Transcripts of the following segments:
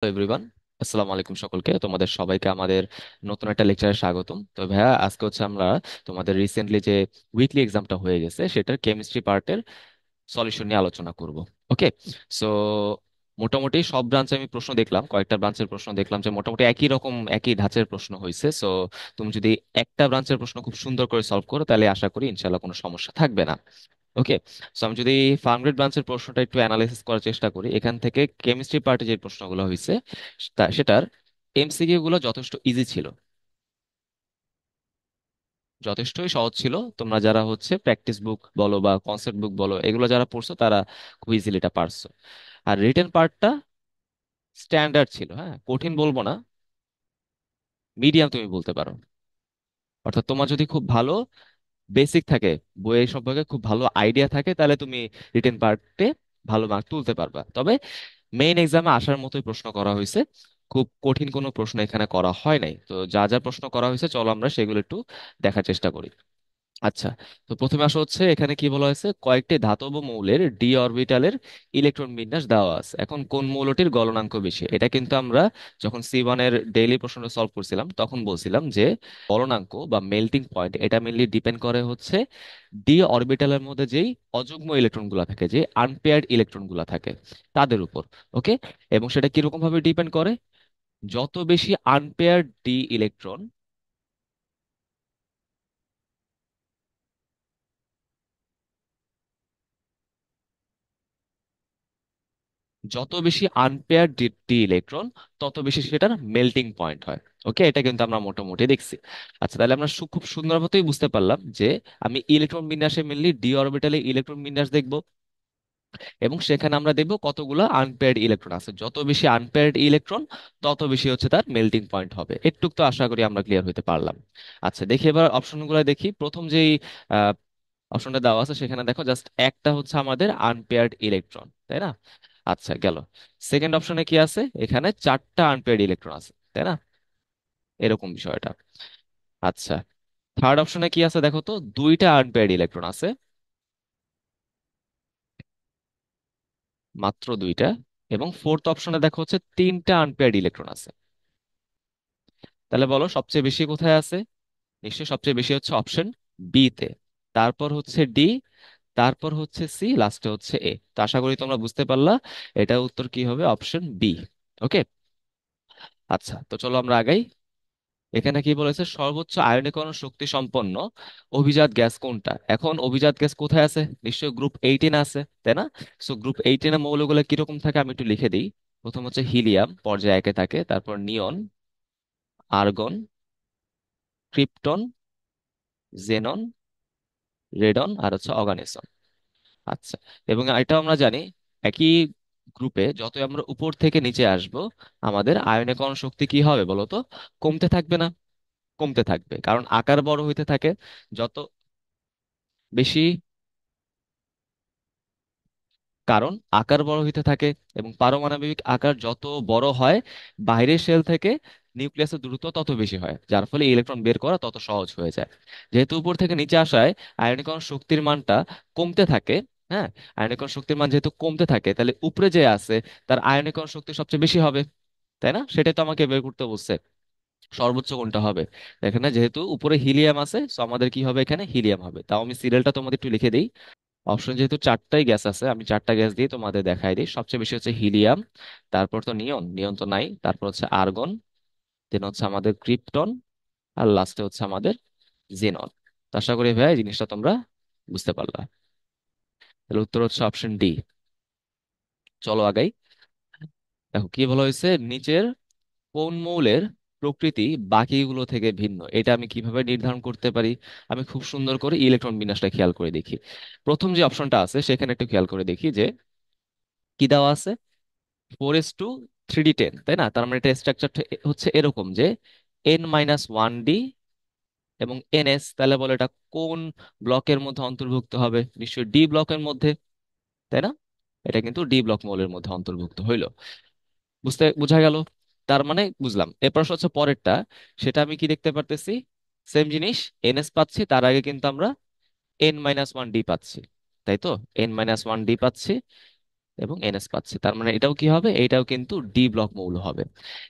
Everyone, আসসালামু আলাইকুম সকলকে। তোমাদের সবাইকে আমাদের নতুন একটা লেকচারে স্বাগতম। তো ভাইয়া, আজকে হচ্ছে আমরা তোমাদের রিসেন্টলি যে উইকলি এক্সামটা হয়ে গেছে সেটার কেমিস্ট্রি পার্টের সলিউশন নিয়ে আলোচনা করব। ওকে। সো মোটামুটি সব ব্রাঞ্চে আমি প্রশ্ন দেখলাম, কয়েকটা ব্রাঞ্চের প্রশ্ন দেখলাম যে মোটামুটি একই রকম একই ধাঁচের প্রশ্ন হয়েছে। সো তুমি যদি একটা ব্রাঞ্চের প্রশ্ন খুব সুন্দর করে সলভ করো তাহলে আশা করি ইনশাল্লাহ কোনো সমস্যা থাকবে না। ওকে। সো আমি যদি ফার্মগেট ব্রাঞ্চের প্রশ্নটা একটু অ্যানালাইসিস করার চেষ্টা করি, এখান থেকে কেমিস্ট্রি পার্টে যে প্রশ্নগুলো হয়েছে সেটার এমসিকিউ গুলো যথেষ্ট ইজি ছিল, যথেষ্টই সহজ ছিল। তোমরা যারা হচ্ছে প্র্যাকটিস বুক বলো বা কনসেপ্ট বুক বলো এগুলো যারা পড়ছো তারা খুব ইজিলি এটা পারছো। আর রিটেন পার্টটা স্ট্যান্ডার্ড ছিল, হ্যাঁ, কঠিন বলবো না, মিডিয়াম তুমি বলতে পারো। অর্থাৎ তোমার যদি খুব ভালো বেসিক থাকে, বইয়ের সম্পর্কে খুব ভালো আইডিয়া থাকে, তাহলে তুমি রিটেন পার্টে ভালো মার্ক তুলতে পারবা। তবে মেইন এক্সামে আসার মতোই প্রশ্ন করা হয়েছে, খুব কঠিন কোনো প্রশ্ন এখানে করা হয় নাই। তো যা যা প্রশ্ন করা হয়েছে চলো আমরা সেগুলো একটু দেখার চেষ্টা করি। আচ্ছা, তো প্রথমে আসা হচ্ছে, এখানে কি বলা হয়েছে, কয়েকটি ধাতব মৌলের ডি অরবিটালের ইলেকট্রন বিন্যাস দেওয়া আছে, এখন কোন মৌলটির গলনাঙ্ক বেশি। এটা কিন্তু আমরা যখন C1 এর ডেইলি প্রশ্নটা সলভ করছিলাম তখন বলছিলাম যে গলনাঙ্ক বা মেল্টিং পয়েন্ট এটা মেনলি ডিপেন্ড করে হচ্ছে ডি অরবিটালের মধ্যে যেই অযুগ্ম ইলেকট্রনগুলো থাকে, যে আনপেয়ার্ড ইলেকট্রনগুলো থাকে তাদের উপর। ওকে। এবং সেটা কিরকম ভাবে ডিপেন্ড করে, যত বেশি আনপেয়ার্ড ডি ইলেকট্রন, যত বেশি আনপেয়ার ডি ডি ইলেকট্রন তত বেশি সেটার মেল্টিং পয়েন্ট হয়। ওকে, এটা কিন্তু আমরা মোটামুটি দেখছি। আচ্ছা, তাহলে আমরা খুব সুন্দর মতোই বুঝতে পারলাম যে আমি ইলেকট্রন বিন্যাসে মেনলি ডি অরবিটালে ইলেকট্রন বিন্যাস দেখব, এবং সেখানে আমরা দেখব কতগুলো আনপেয়ার্ড ইলেকট্রন আছে। যত বেশি আনপেয়ার্ড ইলেকট্রন তত বেশি হচ্ছে তার মেল্টিং পয়েন্ট হবে। এটুক তো আশা করি আমরা ক্লিয়ার হতে পারলাম। আচ্ছা, দেখি এবার অপশনগুলো দেখি। প্রথম যেই অপশনটা দেওয়া আছে সেখানে দেখো জাস্ট একটা হচ্ছে আমাদের আনপেয়ার্ড ইলেকট্রন, তাই না? আচ্ছা, গেল। সেকেন্ড অপশনে কি আছে, এখানে চারটা আনপেয়ার্ড ইলেকট্রন আছে, তাই না? এরকম বিষয়টা। আচ্ছা, থার্ড অপশনে কি আছে দেখো তো, দুইটা আনপেয়ার্ড ইলেকট্রন আছে, মাত্র দুইটা। এবং ফোর্থ অপশনে দেখো হচ্ছে তিনটা আনপেয়ার্ড ইলেকট্রন আছে। তাহলে বলো সবচেয়ে বেশি কোথায় আছে? নিশ্চয়ই সবচেয়ে বেশি হচ্ছে অপশন বি তে, তারপর হচ্ছে ডি, তারপর হচ্ছে সি, লাস্টে হচ্ছে এ। তো আশা করি তোমরা বুঝতে পারলা এটা উত্তর কি হবে, অপশন বি। ওকে। আচ্ছা, তো চলো আমরা আগাই। এখানে কি বলেছে, সর্বোচ্চ আয়নীকরণ শক্তি সম্পন্ন অভিজাত গ্যাস কোনটা। এখন অভিজাত গ্যাস কোথায় আছে, নিশ্চয়ই গ্রুপ 18 আছে, তাই না? সো গ্রুপ 18 মৌলগুলো কিরকম থাকে আমি একটু লিখে দিই। প্রথম হচ্ছে হিলিয়াম, পর্যায়ে একে থাকে, তারপর নিয়ন, আর্গন, ক্রিপ্টন, জেনন, রেডন, আর হচ্ছে অর্গানিজম। আচ্ছা, এবং এটাও আমরা জানি একই গ্রুপে যতই আমরা উপর থেকে নিচে আসব আমাদের আয়নীকরণ শক্তি কি হবে বলো তো, কমতে থাকবে না? কমতে থাকবে, কারণ আকার বড় হইতে থাকে। যত বেশি, কারণ আকার বড় হইতে থাকে, এবং পারমাণবিক আকার যত বড় হয় বাইরের শেল থেকে নিউক্লিয়াসের দূরত্ব তত বেশি হয়, যার ফলে ইলেকট্রন বের করা তত সহজ হয়ে যায়। যেহেতু উপর থেকে নিচে আসায় আয়নীকরণ শক্তির মানটা কমতে থাকে, হ্যাঁ, আয়নীকরণ শক্তির মান যেহেতু কমতে থাকে তাহলে উপরে যে আছে তার আয়নীকরণ শক্তি সবচেয়ে বেশি হবে, তাই না? সেটাই তো আমাকে বের করতে বলছে, সর্বোচ্চ কোনটা হবে। এখানে যেহেতু উপরে হিলিয়াম আছে, তো আমাদের কি হবে, এখানে হিলিয়াম হবে। তাও আমি সিরিয়ালটা তোমাদের একটু লিখে দিই। অপশন যেহেতু চারটাই গ্যাস আছে, আমি চারটা গ্যাস দিয়ে তোমাদের দেখাই দিই। সবচেয়ে বেশি হচ্ছে হিলিয়াম, তারপর তো নিয়ন, নিয়ন তো নাই, তারপর হচ্ছে আর্গন, দেন হচ্ছে আমাদের ক্রিপ্টন, আর লাস্টে হচ্ছে আমাদের জেনন। তো আশা করি ভাই এই জিনিসটা তোমরা বুঝতে পারলা। তাহলে উত্তর হচ্ছে অপশন ডি। চলো আগাই। দেখো কি বলা হয়েছে, নিচের কোন মৌলের প্রকৃতি বাকিগুলো থেকে ভিন্ন, এটা আমি কিভাবে নির্ধারণ করতে পারি। আমি খুব সুন্দর করে ইলেকট্রন বিন্যাসটা খেয়াল করে দেখি। প্রথম যে অপশনটা আছে সেখানে একটু খেয়াল করে দেখি যে কি দেওয়া আছে, 4:3D10, তাই না? তার মানে এটা স্ট্রাকচারটা হচ্ছে এরকম যে N-1D এবং NS। তাহলে বলো এটা কোন ব্লকের মধ্যে অন্তর্ভুক্ত হবে, নিশ্চয়ই ডি ব্লকের মধ্যে, তাই না? এটা কিন্তু ডি ব্লক মৌলের মধ্যে অন্তর্ভুক্ত হইলো। বোঝা গেল? তার মানে বুঝলাম। এরপর হচ্ছে পরেরটা, সেটা আমি কি দেখতে পারতেছি, সেম জিনিস, NS পাচ্ছি, তার আগে কিন্তু আমরা N-1D পাচ্ছি, তাই তো? N-1D পাচ্ছি, এবং এনএস পাচ্ছি, তার মানে এটাও কি হবে, এটাও কিন্তু ডি ব্লক মৌল হবে।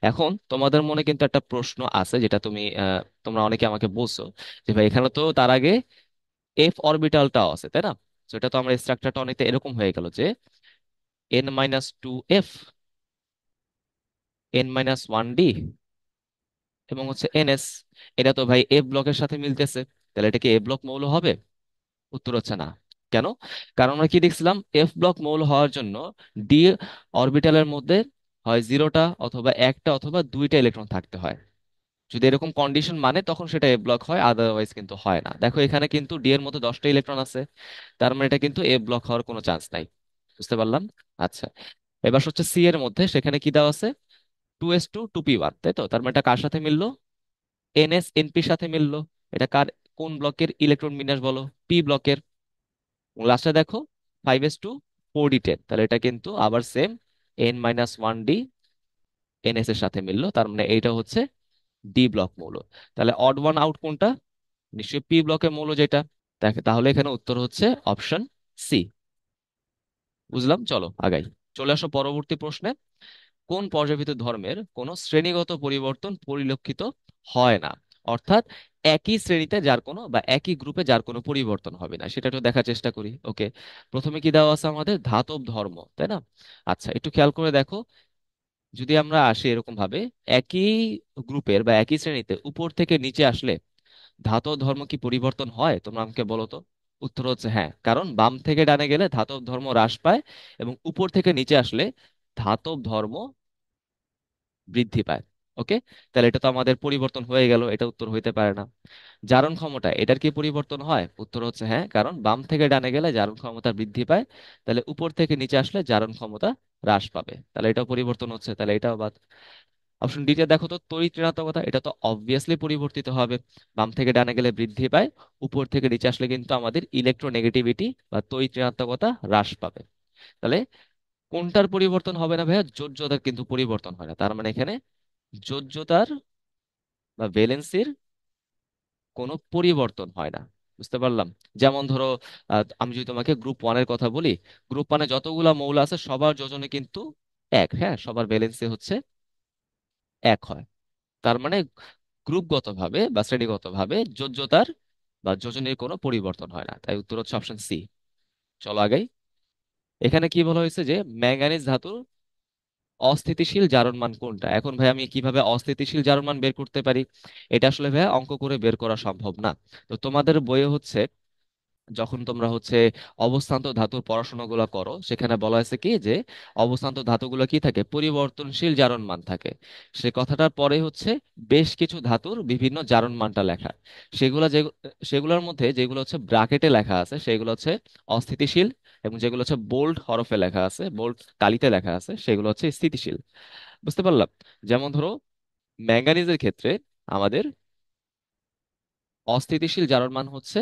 এখন তোমাদের মনে কিন্তু একটা প্রশ্ন আছে, যেটা তোমরা অনেকে আমাকে বলছো যে ভাই এখানে তো তার আগে এফ অরবিটালটাও আছে, তাই না? তো এটা তো আমরা স্ট্রাকচারটা অনেকটা এরকম হয়ে গেল যে n-2f, n-1d এবং হচ্ছে এনএস। এটা তো ভাই এফ ব্লকের সাথে মিলতেছে, তাহলে এটা কি এ ব্লক মৌল হবে? উত্তর হচ্ছে না। কেন? কারণ আমরা কি দেখছিলাম, এফ ব্লক মৌল হওয়ার জন্য ডি অরবিটালের মধ্যে হয় জিরোটা অথবা একটা অথবা দুইটা ইলেকট্রন থাকতে হয়। যদি এরকম কন্ডিশন মানে তখন সেটা এ ব্লক হয়, আদারওয়াইজ কিন্তু হয় না। দেখো এখানে কিন্তু ডি এর মধ্যে 10টা ইলেকট্রন আছে, তার মানে এটা কিন্তু এ ব্লক হওয়ার কোনো চান্স নাই। বুঝতে পারলাম? আচ্ছা, এবার হচ্ছে সি এর মধ্যে, সেখানে কি দেওয়া আছে, 2s2 2p1, তাই তো? তার মানে এটা কার সাথে মিললো? এনএস এনপির সাথে মিললো। এটা কার, কোন ব্লকের ইলেকট্রন বিন্যাস বলো? পি ব্লকের। লাস্টে দেখো 5s2 4d10, তাহলে এটা কিন্তু আবার সেম n-1d এনএস এর সাথে মিললো, তার মানে এইটা হচ্ছে ডি ব্লক মৌল। তাহলে অড ওয়ান আউট কোনটা? নিশ্চয়ই পি ব্লকের মৌল যেটা। তাহলে এখানে উত্তর হচ্ছে অপশন সি। বুঝলাম, চলো আগাই। চলে আসো পরবর্তী প্রশ্নে। কোন পর্যায়ভিত্তিক ধর্মের কোনো শ্রেণীগত পরিবর্তন পরিলক্ষিত হয় না? অর্থাৎ একই শ্রেণীতে যার কোনো বা একই গ্রুপে যার কোনো পরিবর্তন হবে না, সেটা একটু দেখার চেষ্টা করি। ওকে, প্রথমে কি দেওয়া আছে আমাদের? ধাতব ধর্ম, তাই না? আচ্ছা, একটু খেয়াল করে দেখো, যদি আমরা আসি এরকম ভাবে, একই গ্রুপের বা একই শ্রেণীতে উপর থেকে নিচে আসলে ধাতব ধর্ম কি পরিবর্তন হয়? তোমরা আমাকে বলো তো। উত্তর হচ্ছে হ্যাঁ, কারণ বাম থেকে ডানে গেলে ধাতব ধর্ম হ্রাস পায় এবং উপর থেকে নিচে আসলে ধাতব ধর্ম বৃদ্ধি পায়। ওকে, তাহলে এটা তো আমাদের পরিবর্তন হয়ে গেল, এটা উত্তর হইতে পারে না। জারণ ক্ষমতা, এটার কি পরিবর্তন হয়? উত্তর হচ্ছে হ্যাঁ, কারণ বাম থেকে ডানে গেলে জারণ ক্ষমতা বৃদ্ধি পায়, তাহলে উপর থেকে নিচে আসলে জারণ ক্ষমতা হ্রাস পাবে, তাহলে এটাও পরিবর্তন হচ্ছে, তাহলে এটাও বাদ। অপশন ডিতে দেখো তো, তড়িৎ ঋণাত্মকতা, এটা তো অবভিয়াসলি পরিবর্তিত হবে। বাম থেকে ডানে গেলে বৃদ্ধি পায়, উপর থেকে নিচে আসলে কিন্তু আমাদের ইলেকট্রোনেগেটিভিটি বা তড়িৎ ঋণাত্মকতা হ্রাস পাবে। তাহলে কোনটার পরিবর্তন হবে না ভাইয়া? যোজ্যতার কিন্তু পরিবর্তন হয় না, তার মানে এখানে যোজ্যতার বা ভ্যালেন্সির কোনো পরিবর্তন হয় না। বুঝতে পারলাম? যেমন ধরো, আমি যদি তোমাকে গ্রুপ ওয়ানের কথা বলি, গ্রুপ ওয়ানে যতগুলা মৌল আছে সবার যোজনে কিন্তু এক, হ্যাঁ, সবার ভ্যালেন্সি হচ্ছে এক হয়। তার মানে গ্রুপগত ভাবে বা শ্রেণীগত ভাবে যোজ্যতার বা যোজনের কোনো পরিবর্তন হয় না, তাই উত্তর হচ্ছে অপশন সি। চলো আগাই। এখানে কি বলা হয়েছে যে ম্যাঙ্গানিজ ধাতুর অস্থিতিশীল জারণ মান কোনটা? এখন ভাই আমি কিভাবে অস্থিতিশীল জারণ মান বের করতে পারি? এটা আসলে ভাই অঙ্ক করে বের করা সম্ভব না। তো তোমাদের বইয়ে হচ্ছে, যখন তোমরা হচ্ছে অবস্থান্ত ধাতুর পড়াশোনাগুলো করো, সেখানে বলা হয়েছে কি যে অবস্থান্ত ধাতুগুলো কি থাকে, পরিবর্তনশীল জারণ মান থাকে। সে কথাটার পরে হচ্ছে বেশ কিছু ধাতুর বিভিন্ন জারণ মানটা লেখা। সেগুলোর মধ্যে যেগুলো হচ্ছে ব্রাকেটে লেখা আছে সেগুলো হচ্ছে অস্থিতিশীল, এবং যেগুলো হচ্ছে বোল্ড হরফে লেখা আছে, বোল্ড কালিতে লেখা আছে, সেগুলো হচ্ছে স্থিতিশীল। বুঝতে পারলাম? যেমন ধরো, ম্যাঙ্গানিজের ক্ষেত্রে আমাদের অস্থিতিশীল জারণ মান হচ্ছে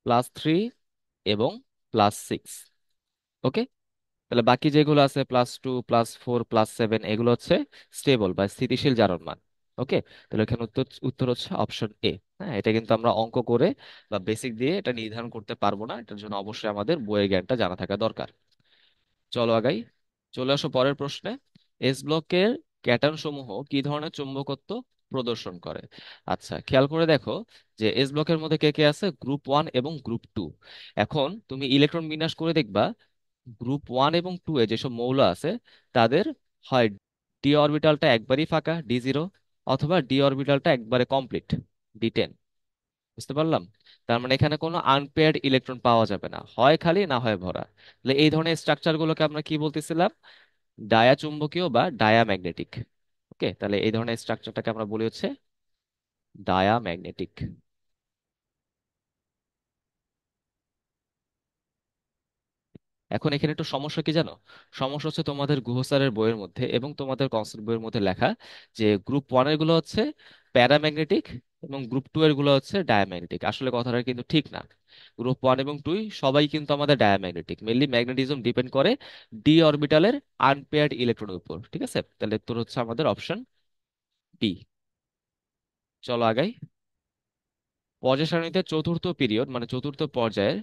+3 এবং +6। ওকে, তাহলে বাকি যেগুলো আছে +2 +4 +7, এগুলো হচ্ছে স্টেবল বা স্থিতিশীল জারণ মান। ওকে, তাহলে এখানে উত্তর উত্তর হচ্ছে অপশন এ। হ্যাঁ, এটা কিন্তু আমরা অঙ্ক করে বা বেসিক দিয়ে এটা নির্ধারণ করতে পারবো না, এটার জন্য অবশ্যই আমাদের বইয়ের জ্ঞানটা জানা থাকা দরকার। চলো আগাই। চলে আসো পরের প্রশ্নে। এস ব্লকের ক্যাটায়ন সমূহ কি ধরনের চুম্বকত্ব প্রদর্শন করে? আচ্ছা, খেয়াল করে দেখো যে এস ব্লকের মধ্যে কে কে আছে, গ্রুপ ওয়ান এবং গ্রুপ টু। এখন তুমি ইলেকট্রন বিন্যাস করে দেখবা, গ্রুপ ওয়ান এবং টু এ যেসব মৌল আছে তাদের হয় ডি অরবিটালটা একবারই ফাঁকা, D0, অথবা ডি অরবিটালটা একবারে কমপ্লিট, D10। বুঝতে পারলাম? তার মানে এখানে কোনো আনপেয়ার্ড ইলেকট্রন পাওয়া যাবে না, হয় খালি না হয় ভরা। তাহলে এই ধরনের স্ট্রাকচার গুলোকে আমরা কি বলতেছিলাম? ডায়া চুম্বকীয় বা ডায়াম্যাগনেটিক। ওকে, তাহলে এই ধরনের স্ট্রাকচারটাকে আমরা বলি হচ্ছে ডায়াম্যাগনেটিক। এখন এখানে একটু সমস্যা কি জানো? সমস্যা হচ্ছে তোমাদের গুহ স্যারের বইয়ের মধ্যে এবং তোমাদের কনসেপ্ট বইয়ের মধ্যে লেখা যে গ্রুপ ওয়ানের গুলো হচ্ছে প্যারাম্যাগনেটিক এবং গ্রুপ টু এর গুলো হচ্ছে ডায়াম্যাগনেটিক। আসলে কথাটা কিন্তু ঠিক না। গ্রুপ ওয়ান এবং টু সবাই কিন্তু আমাদের ডায়াম্যাগনেটিক, মেনলি ম্যাগনেটিজম ডিপেন্ড করে ডি অরবিটালের আনপেয়ার্ড ইলেকট্রনের উপর। ঠিক আছে, তাহলে তোর হচ্ছে আমাদের অপশন ডি। চলো আগাই। পর্যায় সারণীতে চতুর্থ পিরিয়ড মানে চতুর্থ পর্যায়ের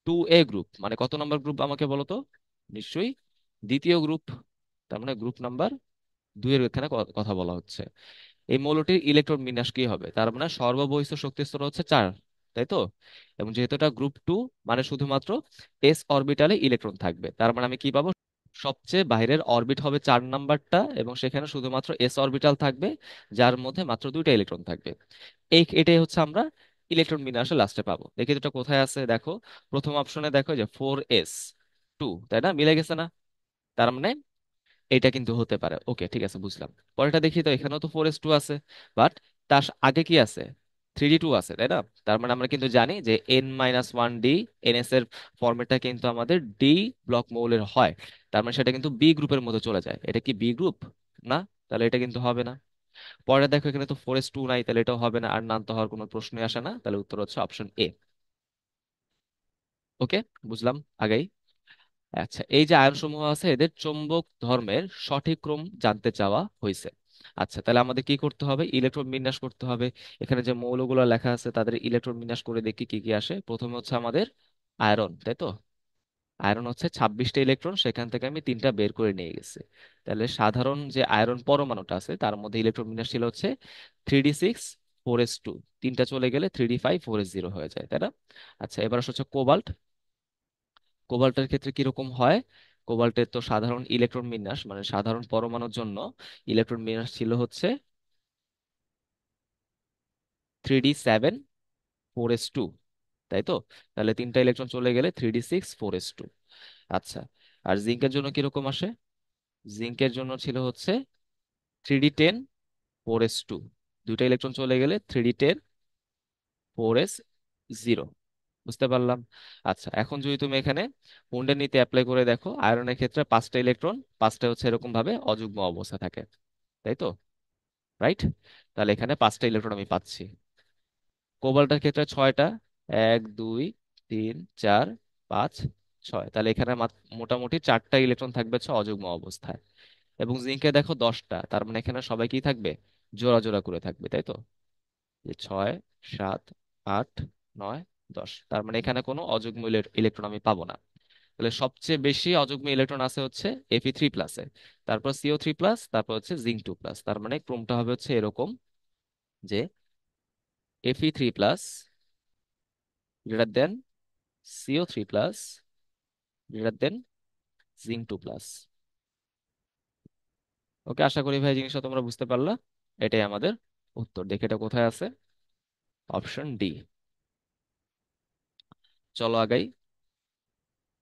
2A গ্রুপ মানে কত নম্বর গ্রুপ আমাকে বলো তো? নিশ্চয়ই দ্বিতীয় গ্রুপ, তার মানে গ্রুপ নাম্বার 2 এর এখানে কথা বলা হচ্ছে। এই মৌলটির ইলেকট্রন বিন্যাস কি হবে? তার মানে সর্ববহিঃস্থ শক্তি স্তর হচ্ছে 4, তাই তো? এবং যেহেতু এটা গ্রুপ 2, মানে শুধুমাত্র এস অরবিটালে ইলেকট্রন থাকবে। তার মানে আমি কি পাবো? সবচেয়ে বাইরের অরবিট হবে 4 নাম্বারটা, এবং সেখানে শুধুমাত্র এস অরবিটাল থাকবে, যার মধ্যে মাত্র 2টা ইলেকট্রন থাকবে। এটাই হচ্ছে আমরা ইলেকট্রন বিন্যাসে লাস্টে পাবো। দেখি এটা কোথায় আছে, দেখো প্রথম অপশনে দেখো যে 4s2, তাই না? মিলে গেছে না? তার মানে এটা কিন্তু হতে পারে। ওকে, ঠিক আছে, বুঝলাম। পরেরটা দেখি তো, এখানেও তো 4s2 আছে, বাট তার আগে কি আছে? 3d2 আছে, তাই না? তার মানে আমরা কিন্তু জানি যে n-1d ns এর ফরম্যাটটা কিন্তু আমাদের ডি ব্লক মৌলের হয়। তার মানে সেটা কিন্তু বি গ্রুপের মধ্যে চলে যায়। এটা কি বি গ্রুপ? না, তাহলে এটা কিন্তু হবে না। পরে দেখো এখানে তো 4s2 নাই, তাহলে এটাও হবে না, আর নান তো হওয়ার কোনো প্রশ্নই আসে না। তাহলে উত্তর হচ্ছে অপশন এ। ওকে, বুঝলাম আগেই। আচ্ছা, এই যে আয়ন সমূহ আছে, এদের চৌম্বক ধর্মের সঠিক ক্রম জানতে চাওয়া হয়েছে। আচ্ছা, তাহলে আমাদের কি করতে হবে? ইলেকট্রন বিন্যাস করতে হবে। এখানে যে মৌলগুলো লেখা আছে তাদের ইলেকট্রন বিন্যাস করে দেখি কি কি আসে। প্রথমে হচ্ছে আমাদের আয়রন, তাই তো? আয়রন হচ্ছে 26টা ইলেকট্রন, সেখান থেকে আমি 3টা বের করে নিয়ে গেছি। তাহলে সাধারণ যে আয়রন পরমাণুটা আছে তার মধ্যে ইলেকট্রন বিন্যাস ছিল হচ্ছে 3d6 4s2। 3টা চলে গেলে 3d5 4s0 হয়ে যায়, তাই না? আচ্ছা, এবার হচ্ছে কোবাল্ট। কোবাল্টের ক্ষেত্রে কিরকম হয়? কোবাল্টের তো সাধারণ ইলেকট্রন বিন্যাস, মানে সাধারণ পরমাণুর জন্য ইলেকট্রন বিন্যাস ছিল হচ্ছে 3d7 4s2, তাই তো? তাহলে 3টা ইলেকট্রন চলে গেলে 3d6 4s2। আচ্ছা, আর জিঙ্কের জন্য কিরকম আসে? জিঙ্কের জন্য ছিল হচ্ছে 3d10 4s2। 2টা ইলেকট্রন চলে গেলে 3d10 4s0। বুঝতে পারলাম। আচ্ছা, এখন যদি তুমি এখানে হুন্ডের নীতি অ্যাপ্লাই করে দেখো, আয়রনের ক্ষেত্রে 5টা ইলেকট্রন, 5টা হচ্ছে এরকম ভাবে অযুগ্ম অবস্থা থাকে, তাই তো? রাইট? তাহলে এখানে 5টা ইলেকট্রন আমি পাচ্ছি। কোবাল্টের ক্ষেত্রে 6টা, 1 2 3 4 5 6, তাহলে এখানে মোটামুটি 4টা ইলেকট্রন থাকবে হচ্ছে অযুগ্ম অবস্থায়। এবং জিঙ্কে দেখো 10টা, তার মানে এখানে সবাই কি থাকবে? জোড়া জোড়া করে থাকবে, তাই তো? যে 6 7 8 9 10, তার মানে এখানে কোনো অযুগ্ম ইলেকট্রন আমি পাবো না। তাহলে সবচেয়ে বেশি অযুগ্ম ইলেকট্রন আছে হচ্ছে Fe3+-এ, তারপর CO3+, তারপর হচ্ছে জিঙ্ক 2+। তার মানে ক্রমটা হবে হচ্ছে এরকম যে Fe3+ greater than CO3+ greater than zinc 2+। ওকে, আশা করি ভাই জিনিসটা তোমরা বুঝতে পারলা। এটাই আমাদের উত্তর। দেখে এটা কোথায় আছে? Option D. চলো আগাই।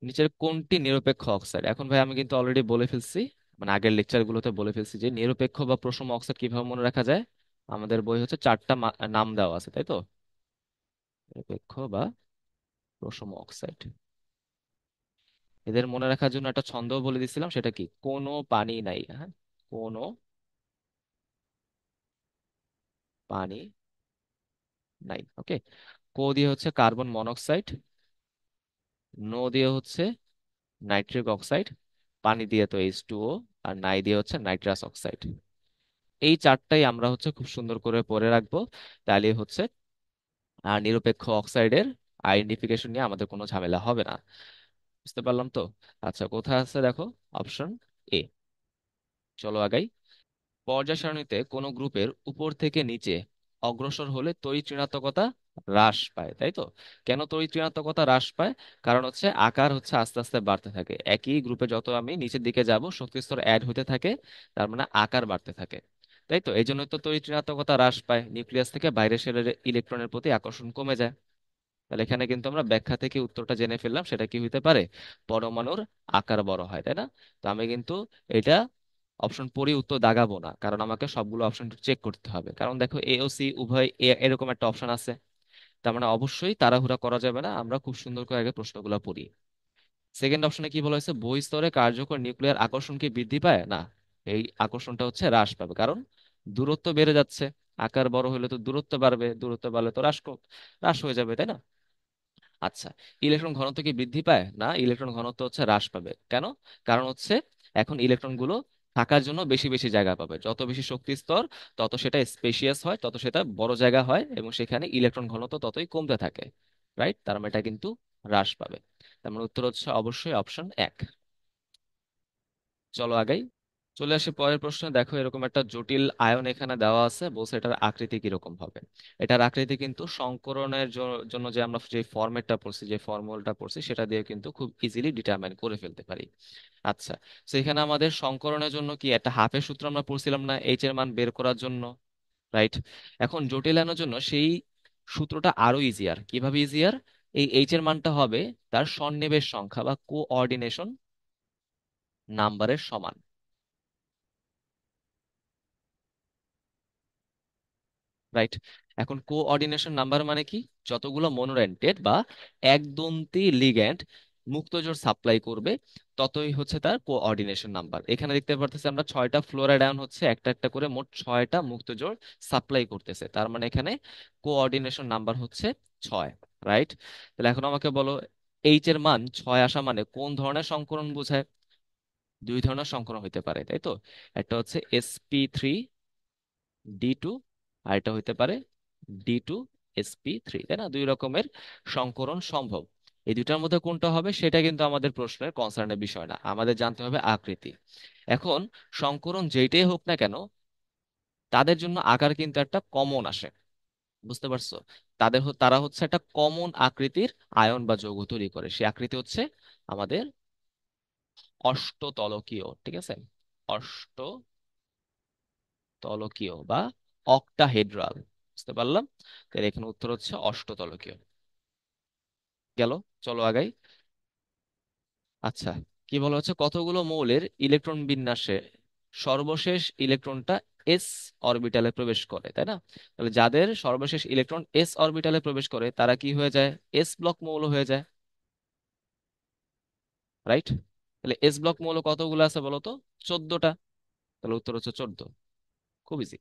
নিচের কোনটি নিরপেক্ষ অক্সাইড? এখন ভাই আমি কিন্তু অলরেডি বলে ফেলছি, মানে আগের লেকচার গুলোতে বলে ফেলছি যে নিরপেক্ষ বা প্রশম অক্সাইড কিভাবে মনে রাখা যায়। আমাদের বই হচ্ছে 4টা নাম দেওয়া আছে, তাই তো? নিরপেক্ষ বা প্রশম অক্সাইড, এদের মনে রাখার জন্য একটা ছন্দ বলে দিছিলাম, সেটা কি? কোনো পানি নাই, হ্যাঁ, কোনো পানি নাই। ওকে। কো দিয়ে হচ্ছে কার্বন মনোক্সাইড, নো দিয়ে হচ্ছে নাইট্রিক অক্সাইড, পানি দিয়ে তো H2O, আর নাই দিয়ে হচ্ছে নাইট্রাস অক্সাইড। এই 4টাই আমরা হচ্ছে খুব সুন্দর করে পড়ে রাখবো, তাহলে হচ্ছে আর নিরপেক্ষ অক্সাইডের আইডেন্টিফিকেশন নিয়ে আমাদের কোনো ঝামেলা হবে না। বুঝতে পারলাম তো? আচ্ছা, কোথায় আছে দেখো? Option A. চলো আগাই। পর্যায় সারণীতে কোনো গ্রুপের উপর থেকে নিচে অগ্রসর হলে তড়িৎ ঋণাত্মকতা হ্রাস পায়, তাই তো? কেন তড়িৎ ঋণাত্মকতা হ্রাস পায়? কারণ হচ্ছে আকার হচ্ছে আস্তে আস্তে বাড়তে থাকে। একই গ্রুপে যত আমি নিচের দিকে যাব শক্তি স্তর অ্যাড হতে থাকে, তার মানে আকার বাড়তে থাকে, তাই তো? এই জন্য তো তড়িৎ ঋণাত্মকতা হ্রাস পায়, নিউক্লিয়াস থেকে বাইরের শেলের ইলেকট্রনের প্রতি আকর্ষণ কমে যায়। তাহলে এখানে কিন্তু আমরা ব্যাখ্যা থেকে উত্তরটা জেনে ফেললাম, সেটা কি হইতে পারে? পরমাণুর আকার বড় হয়, তাই না? তো আমি কিন্তু এটা অপশন পড়ে উত্তর দাগাবো না, কারণ আমাকে সবগুলো অপশন চেক করতে হবে। কারণ দেখো এ ও সি উভয় এরকম একটা অপশন আছে, তার মানে অবশ্যই তাড়াহুড়া করা যাবে না, আমরা খুব সুন্দর করে আগে প্রশ্নগুলো পড়ি। সেকেন্ড অপশনে কি বলা হয়েছে? বহিঃস্তরে কার্যকর নিউক্লিয়ার আকর্ষণ কি বৃদ্ধি পায়? না, এই আকর্ষণটা হচ্ছে হ্রাস পাবে, কারণ দূরত্ব বেড়ে যাচ্ছে। আকার বড় হলে তো দূরত্ব বাড়বে, দূরত্ব বাড়লে তো হ্রাস হয়ে যাবে, তাই না? আচ্ছা, ইলেকট্রন ঘনত্ব কি বৃদ্ধি পায়? না, ইলেকট্রন ঘনত্ব হচ্ছে হ্রাস পাবে। কেন? কারণ হচ্ছে এখন ইলেকট্রন গুলো থাকার জন্য বেশি বেশি জায়গা পাবে। যত বেশি শক্তি স্তর তত সেটা স্পেশিয়াস হয়, তত সেটা বড় জায়গা হয়, এবং সেখানে ইলেকট্রন ঘনত্ব ততই কমতে থাকে। রাইট? তার মানে এটা কিন্তু হ্রাস পাবে। তার মানে উত্তর হচ্ছে অবশ্যই অপশন 1। চলো আগাই। চলে আসি পরের প্রশ্নে। দেখো এরকম একটা জটিল আয়ন এখানে দেওয়া আছে, বলছে এটার আকৃতি কিরকম হবে। এটার আকৃতি কিন্তু সংকরণের জন্য যে আমরা যে ফরম্যাটটা পড়ছি, যে ফর্মুলাটা পড়ছি, সেটা দিয়ে কিন্তু খুব ইজিলি ডিটারমাইন করে ফেলতে পারি। আচ্ছা, তো এখানে আমাদের সংকরণের জন্য কি একটা হাফের সূত্র আমরা পড়ছিলাম না এইচ এর মান বের করার জন্য, রাইট? এখন জটিল আয়নের জন্য সেই সূত্রটা আরো ইজিয়ার। কিভাবে ইজিয়ার? এই এইচ এর মানটা হবে তার সন্নিবেশ সংখ্যা বা কোঅর্ডিনেশন নাম্বারের সমান, রাইট? এখন কোঅর্ডিনেশন নাম্বার মানে কি? যতগুলো মনোরেন্টেড বা একদন্তী লিগ্যান্ড মুক্তজোড় সাপ্লাই করবে, ততই হচ্ছে তার কোঅর্ডিনেশন নাম্বার। এখানে দেখতে পারতেছি আমরা 6টা ফ্লোরাইড আয়ন হচ্ছে একটা একটা করে মোট 6টা মুক্তজোড় সাপ্লাই করতেছে, তার মানে এখানে কোঅর্ডিনেশন নাম্বার হচ্ছে 6, রাইট? তাহলে এখন আমাকে বলো, এইচ এর মান 6 আসা মানে কোন ধরনের সংকরণ বোঝায়? দুই ধরনের সংকরণ হইতে পারে, তাই তো। একটা হচ্ছে sp3d2, আর এটা হইতে পারে d2sp3, তাই না? দুই রকমের সংকরণ সম্ভব। এই দুইটার মধ্যে কোনটা হবে সেটা কিন্তু আমাদের প্রশ্নের কনসার্নের বিষয় না, আমাদের জানতে হবে আকৃতি। এখন সংকরণ যেইটাই হোক না কেন, তাদের জন্য আকার কিন্তু একটা কমন আসে, বুঝতে পারছো? তারা হচ্ছে একটা কমন আকৃতির আয়ন বা যৌগ তৈরি করে, সেই আকৃতি হচ্ছে আমাদের অষ্টতলকীয়, ঠিক আছে? অষ্টতলকীয় বা অক্টাহেড্রাল, বুঝতে পারলাম? তাহলে এখানে উত্তর হচ্ছে অষ্টতলকীয়। গেল। চলো আগাই। আচ্ছা, কি বলা হচ্ছে, কতগুলো মৌলের ইলেকট্রন বিন্যাসে সর্বশেষ ইলেকট্রনটা এস অরবিটালে প্রবেশ করে, তাই না? তাহলে যাদের সর্বশেষ ইলেকট্রন এস অরবিটালে প্রবেশ করে তারা কি হয়ে যায়? এস ব্লক মৌল হয়ে যায়, রাইট? তাহলে এস ব্লক মৌল কতগুলো আছে বলো তো? 14টা। তাহলে উত্তর হচ্ছে 14। খুব ইজি।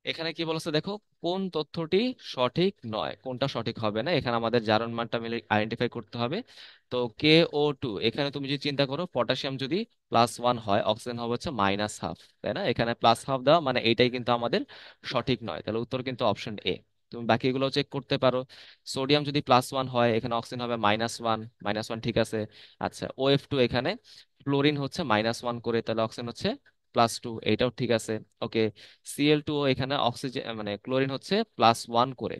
এখানে কি বলেছে দেখো, কোন তথ্যটি সঠিক নয়, কোনটা সঠিক হবে না, এখানে আমাদের জারণ মানটা মিলে আইডেন্টিফাই করতে হবে। তো KO2, এখানে তুমি যদি চিন্তা করো, পটাশিয়াম যদি +1 হয়, অক্সিজেন হবে হচ্ছে -½ তাই না? এখানে +½ দেওয়া মানে এইটাই কিন্তু আমাদের সঠিক নয়, তাহলে উত্তর কিন্তু অপশন এ। তুমি বাকিগুলো চেক করতে পারো। সোডিয়াম যদি +1 হয়, এখানে অক্সিজেন হবে -1, -1 ঠিক আছে। আচ্ছা, OF2, এখানে ফ্লোরিন হচ্ছে -1 করে, তাহলে অক্সিজেন হচ্ছে +2, এইটাও ঠিক আছে। ওকে, Cl2, এখানে অক্সিজেন মানে ক্লোরিন হচ্ছে +1 করে,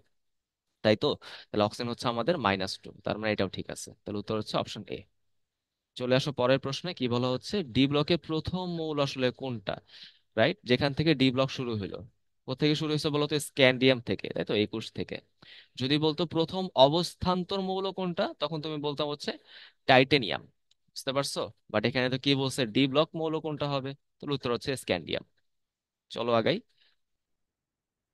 তাই তো? তাহলে অক্সিজেন হচ্ছে আমাদের -2, তার মানে এটাও ঠিক আছে, তাহলে উত্তর হচ্ছে অপশন এ। চলে আসো পরের প্রশ্নে। কি বলা হচ্ছে, ডি ব্লকে প্রথম মৌল আসলে কোনটা, রাইট? যেখান থেকে ডি ব্লক শুরু হলো, কোথেকে শুরু হয়েছে বলতো? স্ক্যান্ডিয়াম থেকে, তাই তো, 21 থেকে। যদি বলতো প্রথম অবস্থান্তর মৌল কোনটা, তখন তুমি বলতাম হচ্ছে টাইটেনিয়াম, বুঝতে পারছো? বাট এখানে তো কি বলছে, ডি ব্লক মৌল কোনটা হবে? তাহলে উত্তর হচ্ছে স্ক্যান্ডিয়াম। চলো আগাই।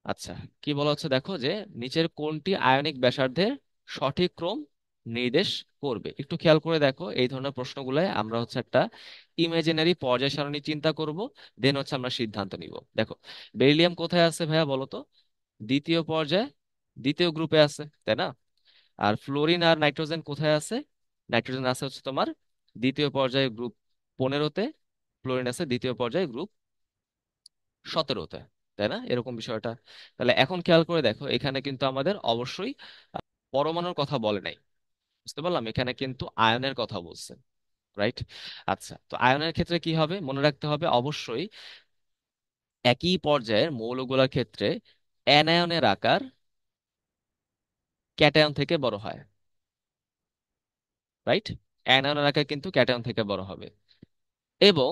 আচ্ছা, কি বলা হচ্ছে দেখো, যে নিচের কোনটি আয়নিক ব্যাসার্ধের সঠিক ক্রম নির্দেশ করবে? একটু খেয়াল করে দেখো, এই ধরনের প্রশ্নগুলো আমরা হচ্ছে একটা ইমাজিনারি পর্যায় সারণী চিন্তা করব, দেন হচ্ছে আমরা সিদ্ধান্ত নিব। দেখো, বেরিলিয়াম কোথায় আছে ভাইয়া বলো তো? দ্বিতীয় পর্যায়ে, দ্বিতীয় গ্রুপে আছে, তাই না? আর ফ্লোরিন আর নাইট্রোজেন কোথায় আছে? নাইট্রোজেন আছে হচ্ছে তোমার দ্বিতীয় পর্যায়ে গ্রুপ 15-তে, ফ্লোরিন আছে দ্বিতীয় পর্যায়ে গ্রুপ 17-তে, তাই না? এরকম বিষয়টা। তাহলে এখন খেয়াল করে দেখো, এখানে কিন্তু আমাদের অবশ্যই পরমাণুর কথা বলে নাই, বুঝতে পারলাম? এখানে কিন্তু আয়নের কথা বলছে, রাইট? আচ্ছা, তো আয়নের ক্ষেত্রে কি হবে মনে রাখতে হবে, অবশ্যই একই পর্যায়ের মৌলগুলোর ক্ষেত্রে অ্যানায়নের আকার ক্যাটায়ন থেকে বড় হয়, রাইট? অ্যানায়নের আকার কিন্তু ক্যাটায়ন থেকে বড় হবে। এবং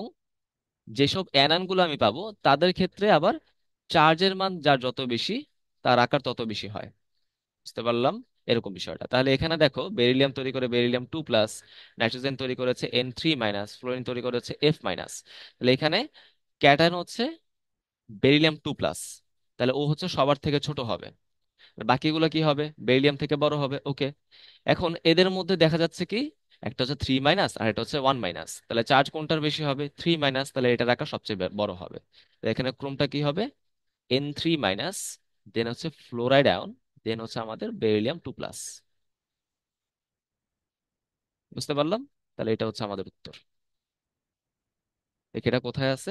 যেসব অ্যানায়নগুলো আমি পাবো তাদের ক্ষেত্রে আবার চার্জের মান যার যত বেশি, তার আকার তত বেশি হয়, বুঝতে পারলাম? এরকম বিষয়টা। তাহলে এখানে দেখো, বেরিলিয়াম তৈরি করে বেরিলিয়াম 2+, নাইট্রোজেন তৈরি করেছে N3-, ফ্লোরিন তৈরি করেছে F-। তাহলে এখানে ক্যাটায়ন হচ্ছে বেরিলিয়াম 2+, তাহলে ও হচ্ছে সবার থেকে ছোট হবে। আর বাকিগুলো কি হবে? বেরিলিয়াম থেকে বড় হবে, ওকে। এখন এদের মধ্যে দেখা যাচ্ছে কি, একটা হচ্ছে 3-, আর এটা হচ্ছে 1-। তাহলে চার্জ কোনটার বেশি হবে? 3-, তাহলে এটার আকার সবচেয়ে বড় হবে। তো এখানে ক্রমটা কি হবে? N3-, দেন হচ্ছে ফ্লোরাইড আয়ন, দেন হচ্ছে আমাদের বেরিলিয়াম 2+। বুঝতে পারলাম? তাহলে এটা হচ্ছে আমাদের উত্তর। দেখি এটা কোথায় আছে।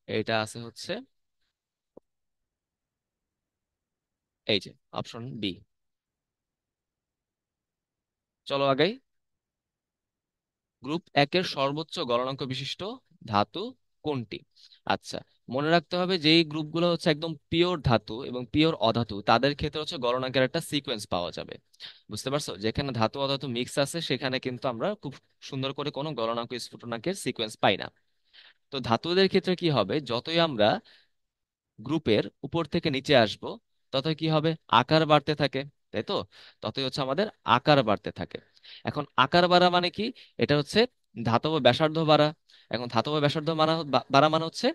এটা আছে হচ্ছে এই যে অপশন বি। চলো আগাই। গ্রুপ একের সর্বোচ্চ গলনাঙ্ক বিশিষ্ট ধাতু কোনটি? আচ্ছা, মনে রাখতে হবে যেই গ্রুপগুলো হচ্ছে একদম পিওর ধাতু এবং পিওর অধাতু তাদের ক্ষেত্রে হচ্ছে গলনাঙ্কের একটা সিকোয়েন্স পাওয়া যাবে। বুঝতে পারছো? যেখানে ধাতু অধাতু মিক্স আছে সেখানে কিন্তু আমরা খুব সুন্দর করে কোনো গলনাঙ্ক স্ফুটনাঙ্কের সিকোয়েন্স পাই না। তো ধাতুদের ক্ষেত্রে কি হবে, যতই আমরা গ্রুপের উপর থেকে নিচে আসব ততই কি হবে, আকার বাড়তে থাকে, তাই তো? ততই হচ্ছে আমাদের আকার বাড়তে থাকে। এখন আকার বাড়া মানে কি? এটা হচ্ছে ধাতব ব্যাসার্ধ বাড়া। এখন ধাতব ব্যাসার্ধ বাড়া মানে হচ্ছে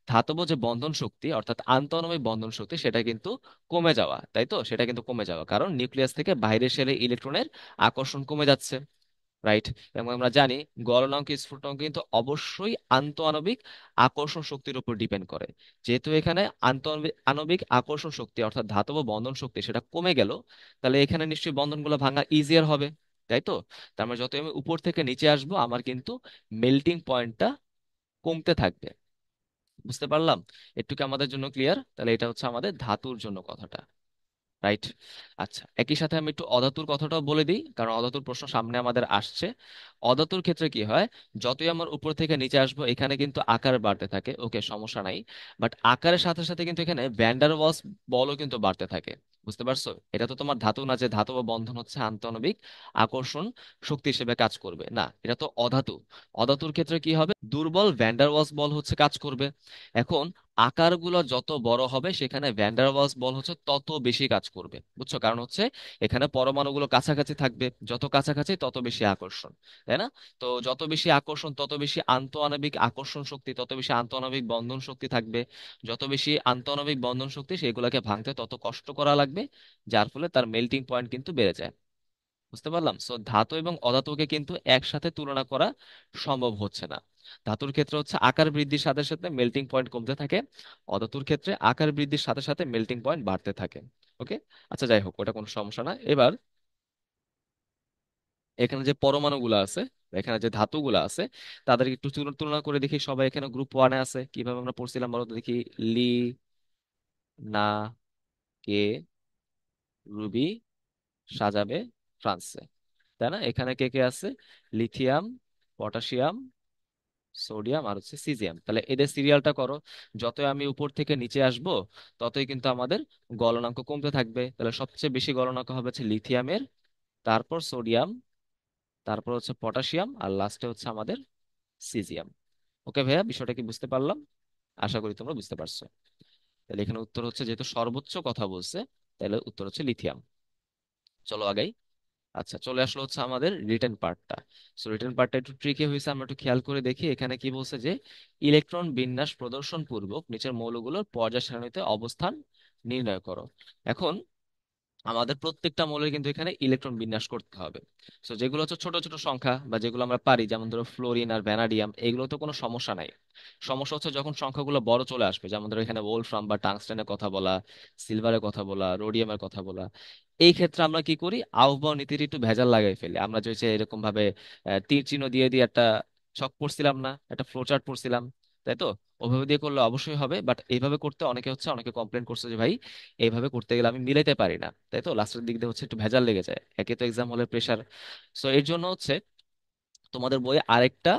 ধাতব যে বন্ধন শক্তি অর্থাৎ আন্তঃআণবিক বন্ধন শক্তি সেটা কিন্তু কমে যাওয়া, তাই তো? সেটা কিন্তু কমে যাওয়া, কারণ নিউক্লিয়াস থেকে বাইরের শেলে ইলেকট্রনের আকর্ষণ কমে যাচ্ছে, রাইট? এবং আমরা জানি গলনাঙ্ক স্ফুটনাঙ্ক কিন্তু অবশ্যই আন্তঃআণবিক আকর্ষণ শক্তির উপর ডিপেন্ড করে। যেহেতু এখানে আন্তঃআণবিক আণবিক আকর্ষণ শক্তি অর্থাৎ ধাতব বন্ধন শক্তি সেটা কমে গেল, তাহলে এখানে নিশ্চয়ই বন্ধনগুলো ভাঙা ইজিয়ার হবে, তাই তো? তার মানে যত আমি উপর থেকে নিচে আসবো আমার কিন্তু মেল্টিং পয়েন্টটা কমতে থাকবে। বুঝতে পারলাম? একটু কি আমাদের জন্য ক্লিয়ার? তাহলে এটা হচ্ছে আমাদের ধাতুর জন্য কথাটা, রাইট? আচ্ছা, একই সাথে আমি একটু অধাতুর কথাটাও বলে দিই, কারণ অধাতুর প্রশ্ন সামনে আমাদের আসছে। অধাতুর ক্ষেত্রে কি হয়, যতই আমার উপর থেকে নিচে আসবো এখানে কিন্তু আকার বাড়তে থাকে, ওকে সমস্যা নাই। বাট আকারের সাথে সাথে কিন্তু এখানে ভ্যান্ডার ওয়ালস বলও কিন্তু বাড়তে থাকে। বুঝতে পারছো? এটা তো তোমার ধাতু না যে ধাতব বন্ধন হচ্ছে আন্তঃআণবিক আকর্ষণ শক্তি হিসেবে কাজ করবে, না, এটা তো অধাতু। অধাতুর ক্ষেত্রে কি হবে, দুর্বল ভ্যান্ডার ওয়ালস বল হচ্ছে কাজ করবে। এখন আকারগুলো যত বড় হবে সেখানে ভ্যান্ডার ওয়ালস বল হচ্ছে তত বেশি কাজ করবে, বুঝছো? কারণ হচ্ছে এখানে পরমাণুগুলো কাছাকাছি থাকবে, যত কাছাকাছি তত বেশি আকর্ষণ, তাই না? তো যত বেশি আকর্ষণ তত বেশি আন্তঃআণবিক আকর্ষণ শক্তি, তত বেশি আন্তঃআণবিক বন্ধন শক্তি থাকবে। যত বেশি আন্তঃআণবিক বন্ধন শক্তি সেগুলোকে ভাঙতে তত কষ্ট করা লাগবে, যার ফলে তার মেল্টিং পয়েন্ট কিন্তু বেড়ে যায়। বুঝতে পারলাম? সো ধাতু এবং অধাতুকে কিন্তু একসাথে তুলনা করা সম্ভব হচ্ছে না। ধাতুর ক্ষেত্রে হচ্ছে আকার বৃদ্ধির সাথে সাথে মেল্টিং পয়েন্ট কমতে থাকে, অধাতুর ক্ষেত্রে আকার বৃদ্ধির সাথে সাথে মেল্টিং পয়েন্ট বাড়তে থাকে। ওকে, আচ্ছা যাই হোক, ওটা কোনো সমস্যা না। এবার এখানে যে পরমাণুগুলো আছে, এখানে যে ধাতুগুলো আছে তাদের একটু তুলনা করে দেখি। সবাই এখানে গ্রুপ ওয়ানে আছে, কিভাবে আমরা পড়ছিলাম বলতো দেখি। লি, না, কে, রুবি, সাজাবে, ফ্রান্সে, তাই না? এখানে কে কে আছে? লিথিয়াম, পটাশিয়াম, সোডিয়াম আর হচ্ছে সিজিয়াম। তাহলে এদের সিরিয়ালটা করো। যতই আমি উপর থেকে নিচে আসব ততই কিন্তু আমাদের গলনাঙ্ক কমতে থাকবে। তাহলে সবচেয়ে বেশি গলনাঙ্ক হবে হচ্ছে লিথিয়ামের, তারপর সোডিয়াম, তারপর হচ্ছে পটাশিয়াম, আর লাস্টে হচ্ছে আমাদের সিজিয়াম। ওকে ভাইয়া, বিষয়টা কি বুঝতে পারলাম? আশা করি তোমরা বুঝতে পারছো। তাহলে এখানে উত্তর হচ্ছে, যেহেতু সর্বোচ্চ কথা বলছে, তাহলে উত্তর হচ্ছে লিথিয়াম। চলো আগাই। আচ্ছা, চলে আসলো হচ্ছে আমাদের রিটেন পার্টটা। সো রিটেন পার্টটা একটু ট্রিকি হয়েছে, আমরা একটু খেয়াল করে দেখি। এখানে কি বলছে যে ইলেকট্রন বিন্যাস প্রদর্শন পূর্বক নিচের মৌলগুলোর পর্যায় সারণীতে অবস্থান নির্ণয় করো। এখন আমাদের প্রত্যেকটা মৌলের কিন্তু এখানে ইলেকট্রন বিন্যাস করতে হবে। সো যেগুলো হচ্ছে ছোট ছোট সংখ্যা বা যেগুলো আমরা পারি, যেমন ধরো ফ্লোরিন আর ভ্যানাডিয়াম, এগুলো তো কোনো সমস্যা নাই। সমস্যা হচ্ছে যখন সংখ্যাগুলো বড় চলে আসবে, যেমন ধরো এখানে ওলফ্রাম বা টাংস্টেনের কথা বলা, সিলভারের কথা বলা, রোডিয়ামের কথা বলা। এই ক্ষেত্রে আমরা কি করি, আহ্বান নীতির একটু ভেজাল লাগাই ফেলি। আমরা যে হচ্ছে এরকম ভাবে তীর চিহ্ন দিয়ে দিয়ে একটা ছক পড়ছিলাম না, একটা ফ্লো চার্ট পড়ছিলাম, তাই তো? ওভাবে দিয়ে করলে অবশ্যই হবে, বাট এইভাবে করতে অনেকে কমপ্লেন করছে যে ভাই এইভাবে করতে গেলে আমি মিলাইতে পারি না, তাই তো? লাস্টের দিক দিয়ে হচ্ছে একটু ভেজাল লেগে যায়, একে তো এক্সাম হলে প্রেশার। সো এর জন্য হচ্ছে তোমাদের বইয়ে আরেকটা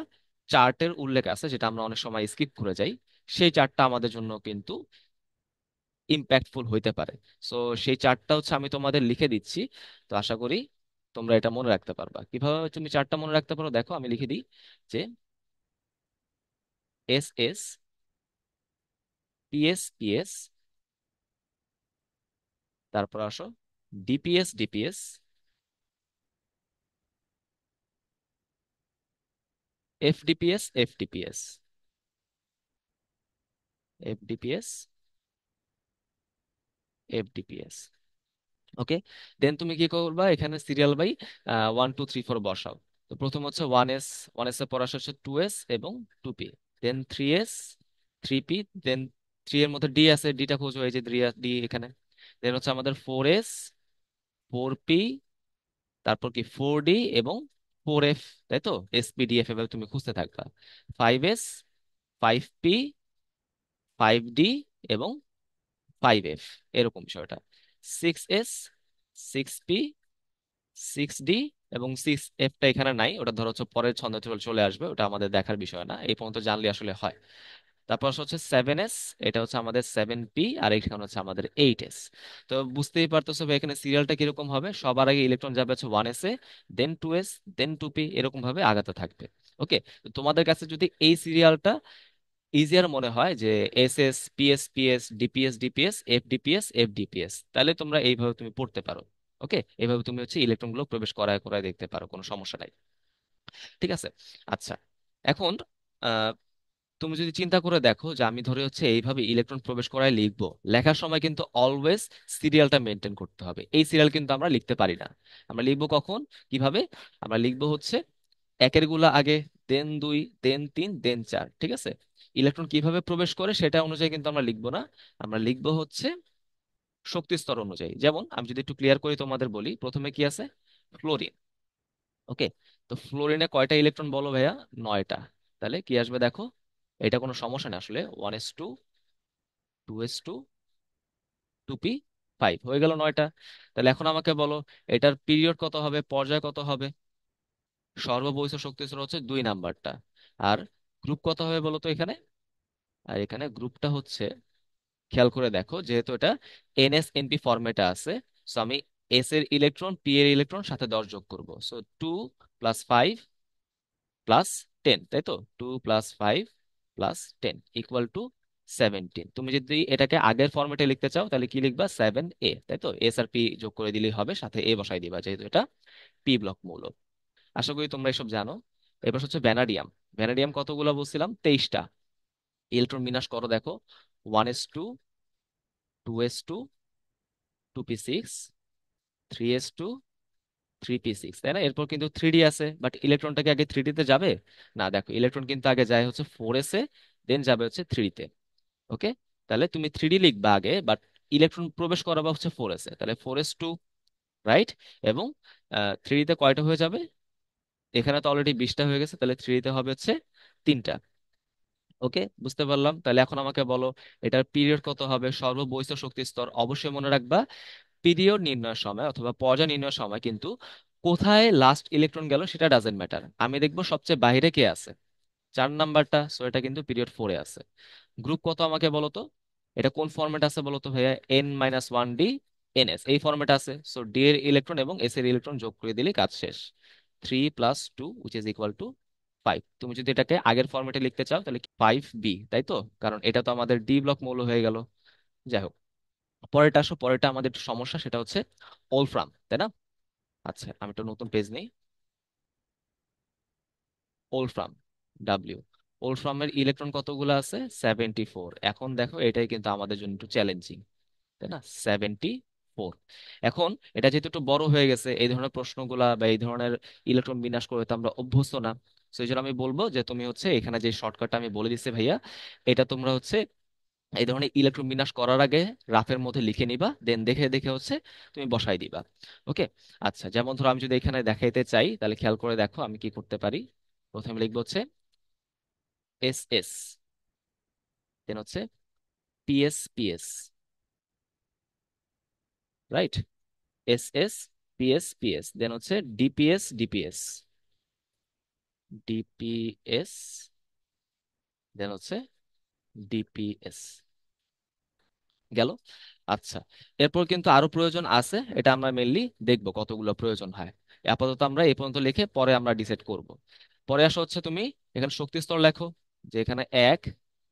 চার্টের উল্লেখ আছে যেটা আমরা অনেক সময় স্কিপ করে যাই। সেই চার্টটা আমাদের জন্য কিন্তু ইম্প্যাক্টফুল হইতে পারে। সো সেই চার্টটা হচ্ছে আমি তোমাদের লিখে দিচ্ছি। তো আশা করি তোমরা এটা মনে রাখতে পারবা। কিভাবে তুমি চার্টটা মনে রাখতে পারো দেখো, আমি লিখে দিই যে এস এস, পিএস পিএস, তারপর আসো DPS DPS, FDPS FDPS, FDPS FDPS. Okay, then তুমি কি করবা, এখানে সিরিয়াল বাই 1 2 3 4 বসাও। তো প্রথম হচ্ছে 1s, 1s এর পর আসে হচ্ছে 2s এবং 2p, দেন 3s, 3p, দেন 3 এর মধ্যে ডি আছে, ডিটা খোঁজো, এই যে ডি এখানে। দেন হচ্ছে আমাদের 4s, 4p, তারপর কি 4d এবং 4f, তাই তো? এসপিডিএফ এভাবে তুমি খুঁজতে থাকবা। 5s, 5p, 5d এবং 5f, এরকম বিষয়টা। 6s, 6p, 6d এবং 6F টা এখানে নাই, ওটা ধরো হচ্ছে পরের ছন্দে চলে চলে আসবে, ওটা আমাদের দেখার বিষয় না, এই পর্যন্ত জানলে আসলে হয়। তারপর হচ্ছে 7S, এটা হচ্ছে আমাদের 7P, আর এখানে হচ্ছে আমাদের 8S। তো বুঝতেই পারতেছো ভাই এখানে সিরিয়ালটা কিরকম হবে, সবার আগে ইলেকট্রন যাবে হচ্ছে 1S এ, দেন 2S, দেন 2P, এরকম ভাবে আগাতে থাকবে। ওকে, তো তোমাদের কাছে যদি এই সিরিয়ালটা ইজিয়ার মনে হয় যে SS, PS, PS, DPS, DPS, FDPS, FDPS, তাহলে তোমরা এইভাবে তুমি পড়তে পারো। ওকে, এইভাবে তুমি হচ্ছে ইলেকট্রনগুলো প্রবেশ করায় করায় দেখতে পারো, কোনো সমস্যা নাই। ঠিক আছে। আচ্ছা, এখন আহ, তুমি যদি চিন্তা করে দেখো যে আমি ধরে হচ্ছে এইভাবে ইলেকট্রন প্রবেশ করায় লিখবো, লেখার সময় কিন্তু অলওয়েজ সিরিয়ালটা মেনটেন করতে হবে। এই সিরিয়াল কিন্তু আমরা লিখতে পারি না। আমরা লিখবো কখন, কিভাবে? আমরা লিখবো হচ্ছে একের গুলা আগে, দেন 2, দেন 3, দেন 4। ঠিক আছে, ইলেকট্রন কিভাবে প্রবেশ করে সেটা অনুযায়ী কিন্তু আমরা লিখবো না, আমরা লিখবো হচ্ছে শক্তি স্তর অনুযায়ী। যেমন আমি যদি একটু ক্লিয়ার করি তোমাদের বলি, প্রথমে কি আছে? ফ্লোরিন। ওকে, তো ফ্লোরিনে কয়টা ইলেকট্রন বলো ভাইয়া? 9টা। তাহলে কি আসবে দেখো, এটা কোনো সমস্যা নেই আসলে, 1s2, 2s2, 2p5, হয়ে গেল 9টা। তাহলে এখন আমাকে বলো এটার পিরিয়ড কত হবে, পর্যায় কত হবে? সর্ববহিঃস্থ শক্তি স্তর হচ্ছে 2 নাম্বারটা। আর গ্রুপ কত হবে বলো তো এখানে? আর এখানে গ্রুপটা হচ্ছে, খেয়াল করে দেখো, যেহেতু এটা NSNP ফরম্যাটে আছে, সো আমি S এর ইলেকট্রন, P এর ইলেকট্রন সাথে 10 যোগ করব, সো 2+5+10, তাই তো? 2+5+10 = 17। তুমি যদি এটাকে আগের ফরম্যাটে লিখতে চাও তাহলে কি লিখবা? 7A, তাই তো? S আর P যোগ করে দিলেই হবে, সাথে A বসাই দিবা যেহেতু এটা পি ব্লক মৌল। আশা করি তোমরা এসব জানো। এবার হচ্ছে ভ্যানাডিয়াম। ভ্যানাডিয়াম কতগুলো বলছিলাম? 23টা। ইলেকট্রন বিন্যাস করো দেখো, 1s2, 2s2, 2p6, 3s2, 3p6, তাই না? এরপর কিন্তু 3D আছে, বাট ইলেকট্রনটা কি আগে 3D তে যাবে? না, দেখো ইলেকট্রন কিন্তু আগে যায় হচ্ছে 4s এ, দেন যাবে হচ্ছে 3D তে। ওকে, তাহলে তুমি 3D লিখবা আগে, বাট ইলেকট্রন প্রবেশ করাবা হচ্ছে 4s এ, তাহলে 4s2, রাইট? এবং 3D তে কয়টা হয়ে যাবে? এখানে তো অলরেডি 20টা হয়ে গেছে, তাহলে 3D তে হবে হচ্ছে 3টা। ওকে, বুঝতে পারলাম। তাহলে এখন আমাকে বলো এটার পিরিয়ড কত হবে, সর্ববহিঃস্থ শক্তি স্তর। অবশ্যই মনে রাখবা, পিরিয়ড নির্ণয়ের সময় অথবা পর্যায় নির্ণয়ের সময় কিন্তু কোথায় লাস্ট ইলেকট্রন গেল সেটা ডাজেন্ট ম্যাটার, আমি দেখবো সবচেয়ে বাইরে কে আছে, 4 নাম্বারটা, সো এটা কিন্তু পিরিয়ড 4-এ আছে। গ্রুপ কত আমাকে বলো তো? এটা কোন ফরম্যাট আছে বলো তো ভাইয়া? N-1D NS, এই ফরম্যাট আছে, সো ডি এর ইলেকট্রন এবং এস এর ইলেকট্রন যোগ করে দিলে কাজ শেষ। 3+2 = 5। তুমি যদি এটাকে আগের ফরম্যাটে লিখতে চাও তাহলে 5B, তাই তো? কারণ এটা তো আমাদের ডি ব্লক মৌল হয়ে গেল। যাই হোক, পরেরটা আসো। পরেরটা আমাদের একটু সমস্যা, সেটা হচ্ছে ওলফ্রাম, তাই না? আচ্ছা, আমি একটা নতুন পেজ নেই। Wolfram, W. ওলফ্রামের ইলেকট্রন কতগুলো আছে? 74। এখন দেখো এটাই কিন্তু আমাদের জন্য একটু চ্যালেঞ্জিং, তাই না? 74। এখন এটা যেহেতু একটু বড় হয়ে গেছে, এই ধরনের প্রশ্নগুলা বা এই ধরনের ইলেকট্রন বিন্যাস করে তো আমরা অভ্যস্ত না। তো এই জন্য আমি বলবো যে তুমি হচ্ছে এখানে যে শর্টকাটটা আমি বলে দিচ্ছি ভাইয়া, এটা তোমরা হচ্ছে এই ধরনের ইলেকট্রন বিন্যাস করার আগে রাফের মধ্যে লিখে নিবা, দেন দেখে দেখে হচ্ছে তুমি বসাই দিবা। ওকে, আচ্ছা, যেমন ধরো আমি যদি এখানে দেখাইতে চাই তাহলে খেয়াল করে দেখো আমি কি করতে পারি। প্রথমে লিখবো হচ্ছে SS, দেন হচ্ছে PS, রাইট? SS, দেন হচ্ছে DPS, DPS, দেন হচ্ছে DPS, গেল। আচ্ছা, এরপর কিন্তু আরো প্রয়োজন আছে, এটা আমরা মেনলি দেখবো কতগুলো প্রয়োজন হয়। আপাতত আমরা এই পর্যন্ত লিখে পরে আমরা ডিসাইড করব। পরে আসা হচ্ছে তুমি এখানে শক্তি স্তর লেখো, যে এখানে 1,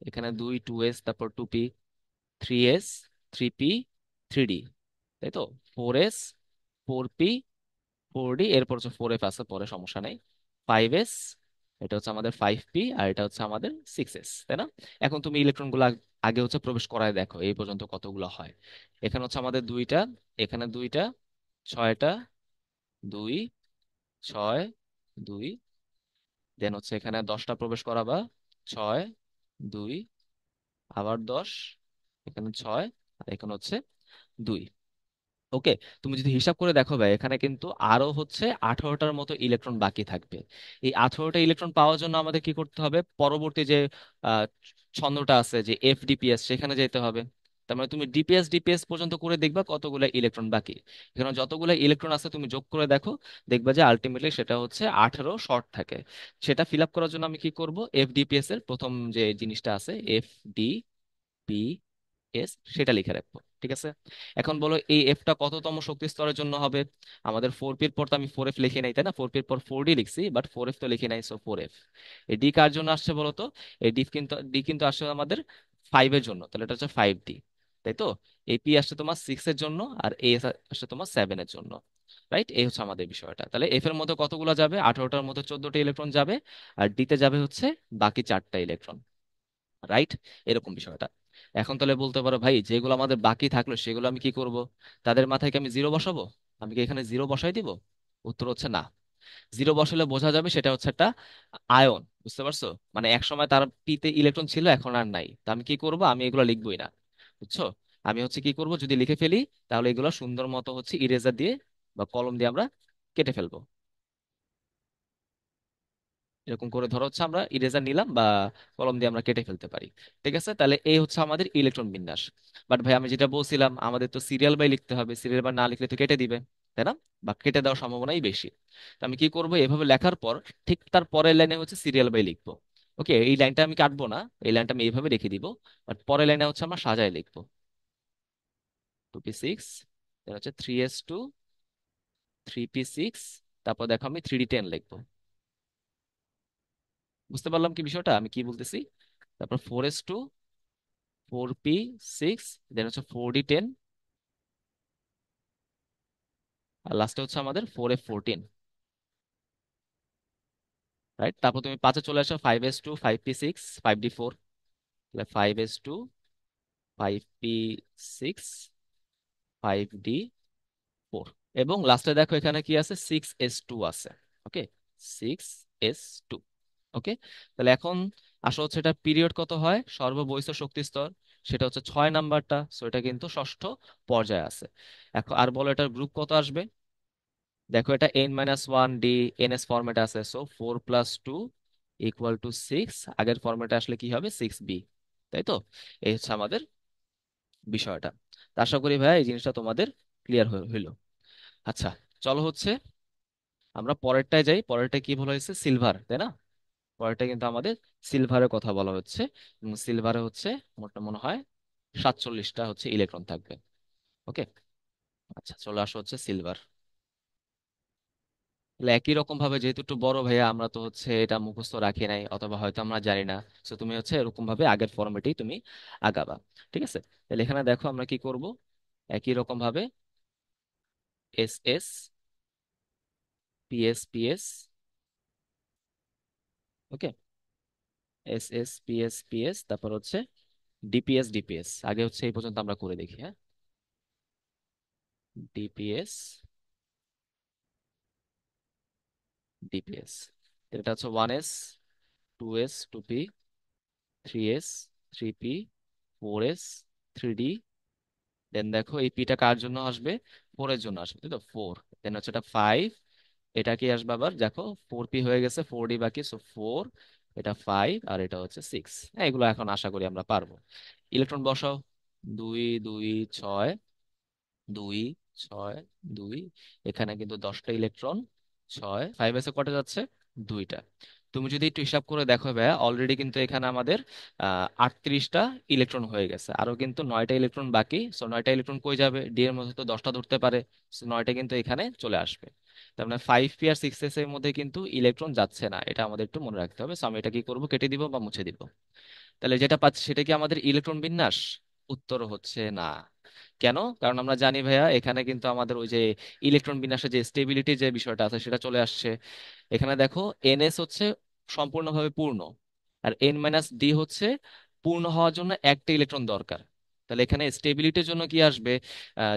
এখানে 2, 2s, তারপর 2p, 3s, 3p, 3d, তাই তো? 4s, 4p, 4d, এরপর হচ্ছে 4f আছে পরে, সমস্যা নেই। 5s, এটা হচ্ছে আমাদের 5p, আর এটা হচ্ছে আমাদের 6s, তাই না? এখন তুমি ইলেকট্রন গুলো আগে হচ্ছে প্রবেশ করায় দেখো এই পর্যন্ত কতগুলো হয়। এখানে হচ্ছে আমাদের 2টা, এখানে 2টা, 6টা, 2, 6, 2, দেন হচ্ছে এখানে 10টা প্রবেশ করাবা, 6, 2, আবার 10, এখানে 6, আর এখানে হচ্ছে 2। ওকে, তুমি যদি হিসাব করে দেখো ভাই, এখানে কিন্তু আরো হচ্ছে 18টার মতো ইলেকট্রন বাকি থাকবে। এই 18টা ইলেকট্রন পাওয়ার জন্য আমাদের কি করতে হবে? পরবর্তী যে আহ, ছন্দটা আছে যে FDPS, সেখানে যেতে হবে। তার মানে তুমি ডিপিএস ডিপিএস পর্যন্ত করে দেখবা কতগুলো ইলেকট্রন বাকি। এখানে যতগুলো ইলেকট্রন আছে তুমি যোগ করে দেখো, দেখবা যে আলটিমেটলি সেটা হচ্ছে 18 শর্ট থাকে। সেটা ফিল আপ করার জন্য আমি কি করব, এফডিপিএস এর প্রথম যে জিনিসটা আছে, এফ ডি পি এস, সেটা লিখে রাখবো। ঠিক আছে, এখন বলো এই এফটা কততম শক্তি স্তরের জন্য হবে। আমাদের 4p-র পর তো আমি 4f লিখে নাই, তাই না? 4p-র পর 4d লিখছি, বাট 4f তো লিখে নাই, সো 4f। এই ডি কার জন্য আসছে বলো তো? এই ডি কিন্তু আসছে আমাদের 5 এর জন্য, তাহলে এটা হচ্ছে 5d। তাই তো? এই পি আসছে তোমার 6 এর জন্য, আর এ আসছে তোমার 7 এর জন্য। রাইট, এই হচ্ছে আমাদের বিষয়টা। তাহলে এফ এর মধ্যে কতগুলো যাবে? 18টার মধ্যে 14টা ইলেকট্রন যাবে, আর ডি তে যাবে হচ্ছে বাকি 4টা ইলেকট্রন। রাইট, এরকম বিষয়টা। এখন তাহলে বলতে পারো, ভাই যেগুলো আমাদের বাকি থাকলো সেগুলো আমি কি করব? তাদের মাথায় কি আমি জিরো বসাবো? আমি কি এখানে জিরো বসাই দিব? উত্তর হচ্ছে না। জিরো বসালে বোঝা যাবে সেটা হচ্ছে একটা আয়ন, বুঝতে পারছো? মানে এক সময় তার পিতে ইলেকট্রন ছিল, এখন আর নাই। তা আমি কি করব? আমি এগুলো লিখবই না, বুঝছো? আমি হচ্ছে কি করব, যদি লিখে ফেলি তাহলে এগুলো সুন্দর মতো হচ্ছে ইরেজার দিয়ে বা কলম দিয়ে আমরা কেটে ফেলবো। এরকম করে ধরো হচ্ছে আমরা ইরেজার নিলাম বা কলম দিয়ে আমরা কেটে ফেলতে পারি। ঠিক আছে, তাহলে এই হচ্ছে আমাদের ইলেকট্রন বিন্যাস। বাট ভাই আমি যেটা বলছিলাম, আমাদের তো সিরিয়াল বাই লিখতে হবে, সিরিয়াল বাই না লিখলে তো কেটে দিবে, তাই না? বা কেটে দেওয়ার সম্ভাবনাই বেশি। তো আমি কি করব, এভাবে লেখার পর ঠিক তার পরের লাইনে হচ্ছে সিরিয়াল বাই লিখবো। ওকে, এই লাইনটা আমি কাটবো না, এই লাইনটা আমি এইভাবে রেখে দিব। বাট পরের লাইনে হচ্ছে আমরা সাজায় লিখবো। 2p6, হচ্ছে 3s2, 3p6, তারপর দেখো আমি 3d10 লিখবো। বুঝতে পারলাম কি বিষয়টা আমি কি বলতেছি? তারপর 4s2, 4p6, দেন হচ্ছে 4d10, আর লাস্টে হচ্ছে আমাদের 4f14। রাইট, তারপর তুমি পাঁচে চলে আসো, 5s2, 5p6, 5d4, তাহলে 5s2, 5p6, 5d4, এবং লাস্টে দেখো এখানে কি আছে, 6s2 আছে। ওকে, 6s2। ওকে, তাহলে এখন আসো হচ্ছে এটা পিরিয়ড কত হয়, সর্ববহিঃস্থ শক্তি স্তর, সেটা হচ্ছে 6 নাম্বারটা, সো এটা কিন্তু ষষ্ঠ পর্যায়ে আছে। এখন আর বলো এটার গ্রুপ কত আসবে। দেখো এটা n-1d ns ফরম্যাটে আছে, সো 4+2 = 6, আগের ফরম্যাটে আসলে কি হবে, 6b। তাই তো? এই হচ্ছে আমাদের বিষয়টা। তা আশা করি ভাই এই জিনিসটা তোমাদের ক্লিয়ার হইলো। আচ্ছা, চলো হচ্ছে আমরা পরেরটায় যাই। পরেরটা কি বলা হয়েছে, সিলভার, তাই না? পরেরটা কিন্তু আমাদের সিলভারের কথা বলা হচ্ছে, এবং সিলভারে হচ্ছে মোটা মনে হয় 47টা হচ্ছে ইলেকট্রন থাকবে। ওকে, আচ্ছা চলে আসো হচ্ছে সিলভার। তাহলে একই রকম ভাবে, যেহেতু একটু বড় ভাইয়া, আমরা তো হচ্ছে এটা মুখস্থ রাখি নাই, অথবা হয়তো আমরা জানি না, তো তুমি হচ্ছে এরকম ভাবে আগের ফরম্যাটেই তুমি আগাবা। ঠিক আছে, তাহলে এখানে দেখো আমরা কি করব, একই রকম ভাবে এস এস, পিএস পিএস, ওকে, এস এস পিএস পিএস, তারপর হচ্ছে ডিপিএস ডিপিএস। আগে হচ্ছে এই পর্যন্ত আমরা করে দেখি, হ্যাঁ। ডিপিএস ডিপিএস, এটা হচ্ছে 1s, 2s, 2p, 3s, 3p, 4s, 3d, দেন দেখো এই পিটা কার জন্য আসবে, 4 এর জন্য আসবে, তাই তো? 4, দেন হচ্ছে এটা 5, এটা কি আসবে আবার দেখো, 4p হয়ে গেছে, 4d বাকি, সো 4, এটা 5, আর এটা হচ্ছে 6। হ্যাঁ, এগুলো এখন আশা করি আমরা পারবো। ইলেকট্রন বসাও, 2 2 6, 2 6 2, এখানে কিন্তু 10টা ইলেকট্রন, 6 5 এসে কটে যাচ্ছে, 2টা। তুমি যদি একটু হিসাব করে দেখো ভাইয়া, অলরেডি কিন্তু এখানে আমাদের 38টা ইলেকট্রন হয়ে গেছে, আরো কিন্তু 9টা ইলেকট্রন বাকি। সো 9টা ইলেকট্রন কই যাবে, ডি এর মধ্যে তো 10টা ধরতে পারে, সো 9টা কিন্তু এখানে চলে আসবে। তার মানে 5p আর 6s এর মধ্যে কিন্তু ইলেকট্রন যাচ্ছে না, এটা আমাদের একটু মনে রাখতে হবে। সো আমি এটা কি করবো, কেটে দিব বা মুছে দিব। তাহলে যেটা পাচ্ছি সেটা কি আমাদের ইলেকট্রন বিন্যাস? উত্তর হচ্ছে না। কেন? কারণ আমরা জানি ভাইয়া, এখানে কিন্তু আমাদের ওই যে ইলেকট্রন বিন্যাসের যে স্টেবিলিটি যে বিষয়টা আছে সেটা চলে আসছে। এখানে দেখো এনএস হচ্ছে সম্পূর্ণভাবে পূর্ণ, আর n-d হচ্ছে পূর্ণ হওয়ার জন্য একটা ইলেকট্রন দরকার। তাহলে এখানে স্টেবিলিটির জন্য কি আসবে,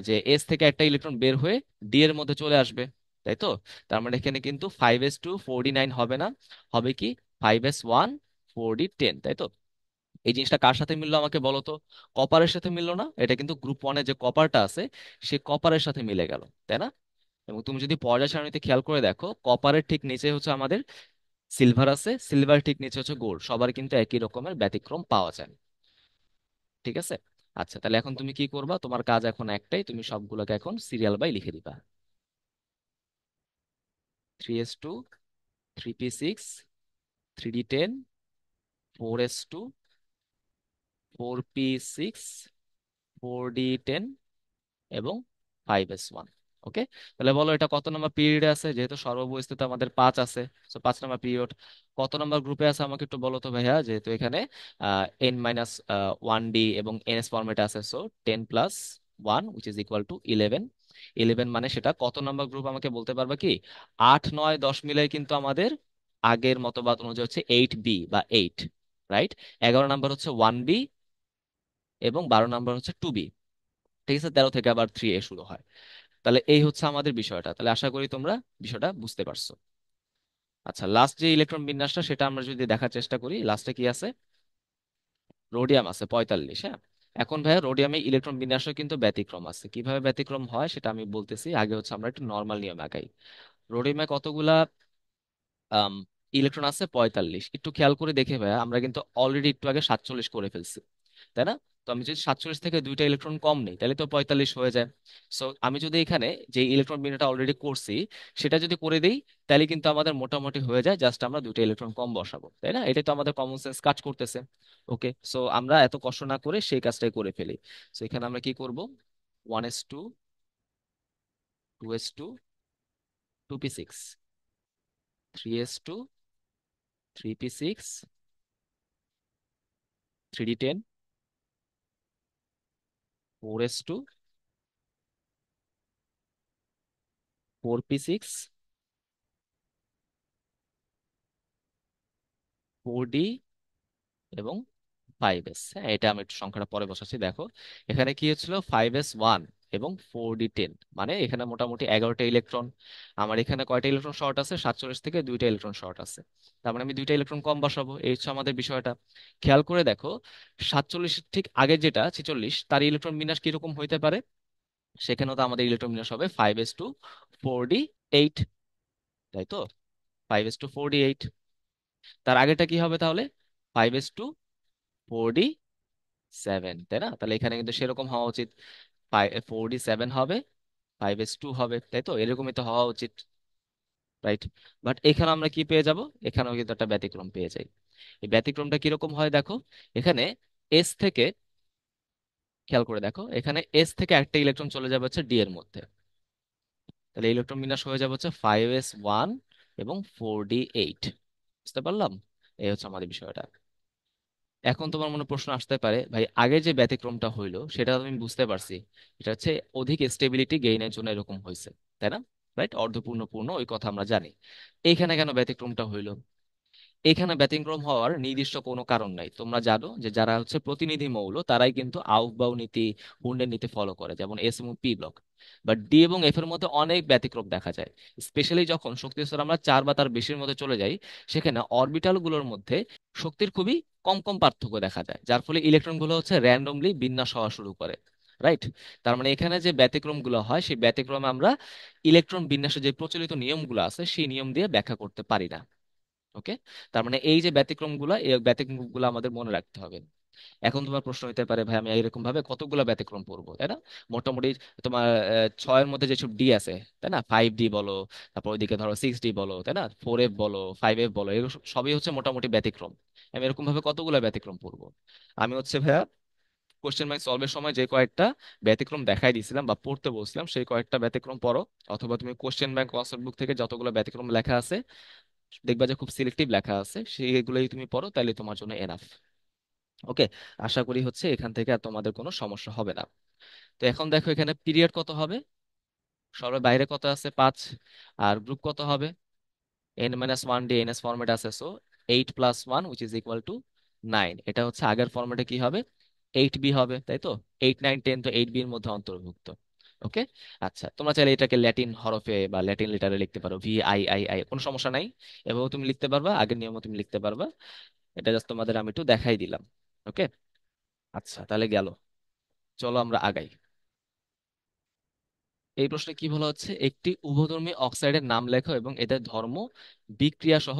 যে এস থেকে একটা ইলেকট্রন বের হয়ে ডি এর মধ্যে চলে আসবে, তাই তো? তার মানে এখানে কিন্তু 5s2 4d9 হবে না, হবে কি 5s1 4d10, তাই তো? এই জিনিসটা কার সাথে মিললো আমাকে বলো তো? কপারের সাথে মিললো না? এটা কিন্তু গ্রুপ 1-এ যে কপারটা আছে সে কপারের সাথে মিলে গেল, তাই না? এবং তুমি যদি পর্যায় সারণীতে খেয়াল করে দেখো, কপারের ঠিক নিচে হচ্ছে আমাদের সিলভার আছে, সিলভার ঠিক নিচে হচ্ছে গোল্ড, সবার কিন্তু একই রকমের ব্যতিক্রম পাওয়া যায়। ঠিক আছে, আচ্ছা, তাহলে এখন তুমি কি করবা? তোমার কাজ এখন একটাই, তুমি সবগুলোকে এখন সিরিয়াল বাই লিখে দিবা। 3s2, 3p6, 3d10, 4s2, 4p6, 4d10 এবং 5s1। ওকে, তাহলে বলো এটা কত নম্বর পিরিয়ডে আছে? যেহেতু সর্ববহিস্থিত আমাদের 5 আছে, তো 5 নম্বর পিরিয়ড। কত নম্বর গ্রুপে আছে আমাকে একটু বলো তো ভাইয়া, যেহেতু এখানে n-1d এবং ns ফরম্যাটে আছে, so 10+1 which is equal to 11। 11 মানে সেটা কত নম্বর গ্রুপ আমাকে বলতে পারবা কি? 8 9 10 মিলাই কিন্তু আমাদের আগের মতবাদ অনুযায়ী হচ্ছে 8b বা 8, রাইট? 11 নম্বর হচ্ছে 1b এবং 12 নম্বর হচ্ছে 2b। ঠিক আছে, 13 থেকে আবার 3a শুরু হয়। তাহলে এই হচ্ছে আমাদের বিষয়টা, তাহলে আশা করি তোমরা বিষয়টা বুঝতে পারছো। আচ্ছা, লাস্ট যে ইলেকট্রন বিন্যাসটা সেটা আমরা যদি দেখার চেষ্টা করি, লাস্টে কি আছে? রোডিয়াম আছে 45। হ্যাঁ, এখন ভাইয়া রোডিয়ামে ইলেকট্রন বিন্যাসও কিন্তু ব্যতিক্রম আছে। কিভাবে ব্যতিক্রম হয় সেটা আমি বলতেছি, আগে হচ্ছে আমরা একটু নর্মাল নিয়ম আগাই। রোডিয়ামে কতগুলা ইলেকট্রন আছে? 45। একটু খেয়াল করে দেখে ভাইয়া, আমরা কিন্তু অলরেডি একটু আগে 47 করে ফেলছি, তাই না? তো আমি যদি 47 থেকে দুইটা ইলেকট্রন কম নেই তাহলে তো 45 হয়ে যায়। সো আমি যদি এখানে যে ইলেকট্রন বিন্যাসটা অলরেডি করছি সেটা যদি করে দিই, তাহলে কিন্তু আমাদের মোটামুটি হয়ে যায়, জাস্ট আমরা দুইটা ইলেকট্রন কম বসাবো, তাই না? এটাই তো আমাদের কমন সেন্স কাজ করতেছে। ওকে, সো আমরা এত কষ্ট না করে সেই কাজটাই করে ফেলি। সো এখানে আমরা কি করব? 1s2, 2s2, 2p6, 3s2, 3p6, 3d10, 4s2, 4p6, 4d এবং 5s। হ্যাঁ, এটা আমি একটু সংখ্যাটা পরে বসাচ্ছি। দেখো এখানে কি হচ্ছিল, 5s1 এবং 4d10, মানে এখানে মোটামুটি 11টা ইলেকট্রন। আমার এখানে কয়টা ইলেকট্রন শর্ট আছে? 47 থেকে দুইটা ইলেকট্রন শর্ট আছে, তার মানে আমি দুইটা ইলেকট্রন কম বসাবো। এই হচ্ছে আমাদের বিষয়টা। খেয়াল করে দেখো, 47 ঠিক আগে যেটা 46, তার ইলেকট্রন বিন্যাস কিরকম হইতে পারে? সেখানেও তো আমাদের ইলেকট্রন বিন্যাস হবে 5s2 4d8, তাই তো? 5s2 4d8। তার আগেটা কি হবে তাহলে? 5s2 4d7, তাই না? তাহলে এখানে কিন্তু সেরকম হওয়া উচিত, 4d7 হবে, 5s2 হবে, তাই তো? এরকমই তো হওয়া উচিত, রাইট? বাট এখানে আমরা কি পেয়ে যাব? এখানেও কিন্তু একটা ব্যতিক্রম পেয়ে যাই। এই ব্যতিক্রমটা কিরকম হয় দেখো, এখানে এস থেকে, খেয়াল করে দেখো, এখানে এস থেকে একটা ইলেকট্রন চলে যাবে হচ্ছে ডি এর মধ্যে। তাহলে ইলেকট্রন বিন্যাস হয়ে যাবে হচ্ছে 5s1 এবং 4d8। বুঝতে পারলাম? এই হচ্ছে আমাদের বিষয়টা। এখন তোমার মনে প্রশ্ন আসতে পারে, ভাই আগে যে ব্যতিক্রমটা হইলো সেটা তো আমি বুঝতে পারছি, এটা হচ্ছে অধিক স্টেবিলিটি গেইনের জন্য এরকম হয়েছে, তাই না? রাইট, অর্ধপূর্ণ পূর্ণ ওই কথা আমরা জানি। এইখানে কেন ব্যতিক্রমটা হইলো? এখানে ব্যতিক্রম হওয়ার নির্দিষ্ট কোনো কারণ নাই। তোমরা জানো যে যারা হচ্ছে প্রতিনিধি মৌল তারাই কিন্তু আউফবাউ নীতি, হুন্ডের নীতি ফলো করে, যেমন এস এবং পি ব্লক। বাট ডি এবং এফ এর মধ্যে অনেক ব্যতিক্রম দেখা যায়, স্পেশালি যখন শক্তি স্তর আমরা 4 বা তার বেশির মধ্যে চলে যাই, সেখানে অরবিটাল গুলোর মধ্যে শক্তির খুবই কম কম পার্থক্য দেখা যায়, যার ফলে ইলেকট্রন গুলো হচ্ছে র্যান্ডমলি বিন্যাস হওয়া শুরু করে, রাইট? তার মানে এখানে যে ব্যতিক্রম গুলো হয় সেই ব্যতিক্রমে আমরা ইলেকট্রন বিন্যাসের যে প্রচলিত নিয়মগুলো আছে সেই নিয়ম দিয়ে ব্যাখ্যা করতে পারি না। ওকে, তার মানে এই যে ব্যতিক্রমগুলো, এই ব্যতিক্রমগুলো আমাদের মনে রাখতে হবে। এখন তোমার প্রশ্ন হতে পারে, ভাই আমি এরকম ভাবে কতগুলো ব্যতিক্রম পড়বো, তাই না? মোটামুটি তোমার 6-এর মধ্যে যেসব ডি আছে, তাই না, 5d বলো, তারপর ওইদিকে ধরো 6d বলো, তাই না, 4f বলো, 5f বলো, এগুলো সবই হচ্ছে মোটামুটি ব্যতিক্রম। আমি এরকম ভাবে কতগুলো ব্যতিক্রম পড়বো? আমি হচ্ছে ভাইয়া কোশ্চেন ব্যাংক সলভের সময় যে কয়েকটা ব্যতিক্রম দেখাই দিয়েছিলাম বা পড়তে বলছিলাম, সেই কয়েকটা ব্যতিক্রম পড়ো। অথবা তুমি কোশ্চেন ব্যাংক কনসেপ্ট বুক থেকে যতগুলো ব্যতিক্রম লেখা আছে, দেখবা যে খুব সিলেক্টিভ লেখা আছে, সেইগুলোই তুমি পড়ো, তাহলে তোমার জন্য এনাফ। ওকে, আশা করি হচ্ছে এখান থেকে আর তোমাদের কোনো সমস্যা হবে না। তো এখন দেখো এখানে পিরিয়ড কত হবে? সবার বাইরে কত আছে? 5। আর গ্রুপ কত হবে? n-1d ns ফরম্যাট আছে, so 8+1 which is equal to 9। এটা হচ্ছে আগের ফরম্যাটে কি হবে? 8b হবে, তাই তো? 8 9 10 তো 8b এর মধ্যে অন্তর্ভুক্ত। ওকে, আচ্ছা, তোমরা চাইলে এটাকে ল্যাটিন হরফে বা ল্যাটিন লেটারে লিখতে পারো, VIII, কোনো সমস্যা নাই। এভাবেও তুমি লিখতে পারবা, আগের নিয়মও তুমি লিখতে পারবা। এটা জাস্ট তোমাদের আমি একটু দেখাই দিলাম। ওকে, আচ্ছা তাহলে গেল, চলো আমরা আগাই। এই প্রশ্নে কি বলা হচ্ছে, একটি উভধর্মী অক্সাইডের নাম লেখো এবং এদের ধর্ম বিক্রিয়া সহ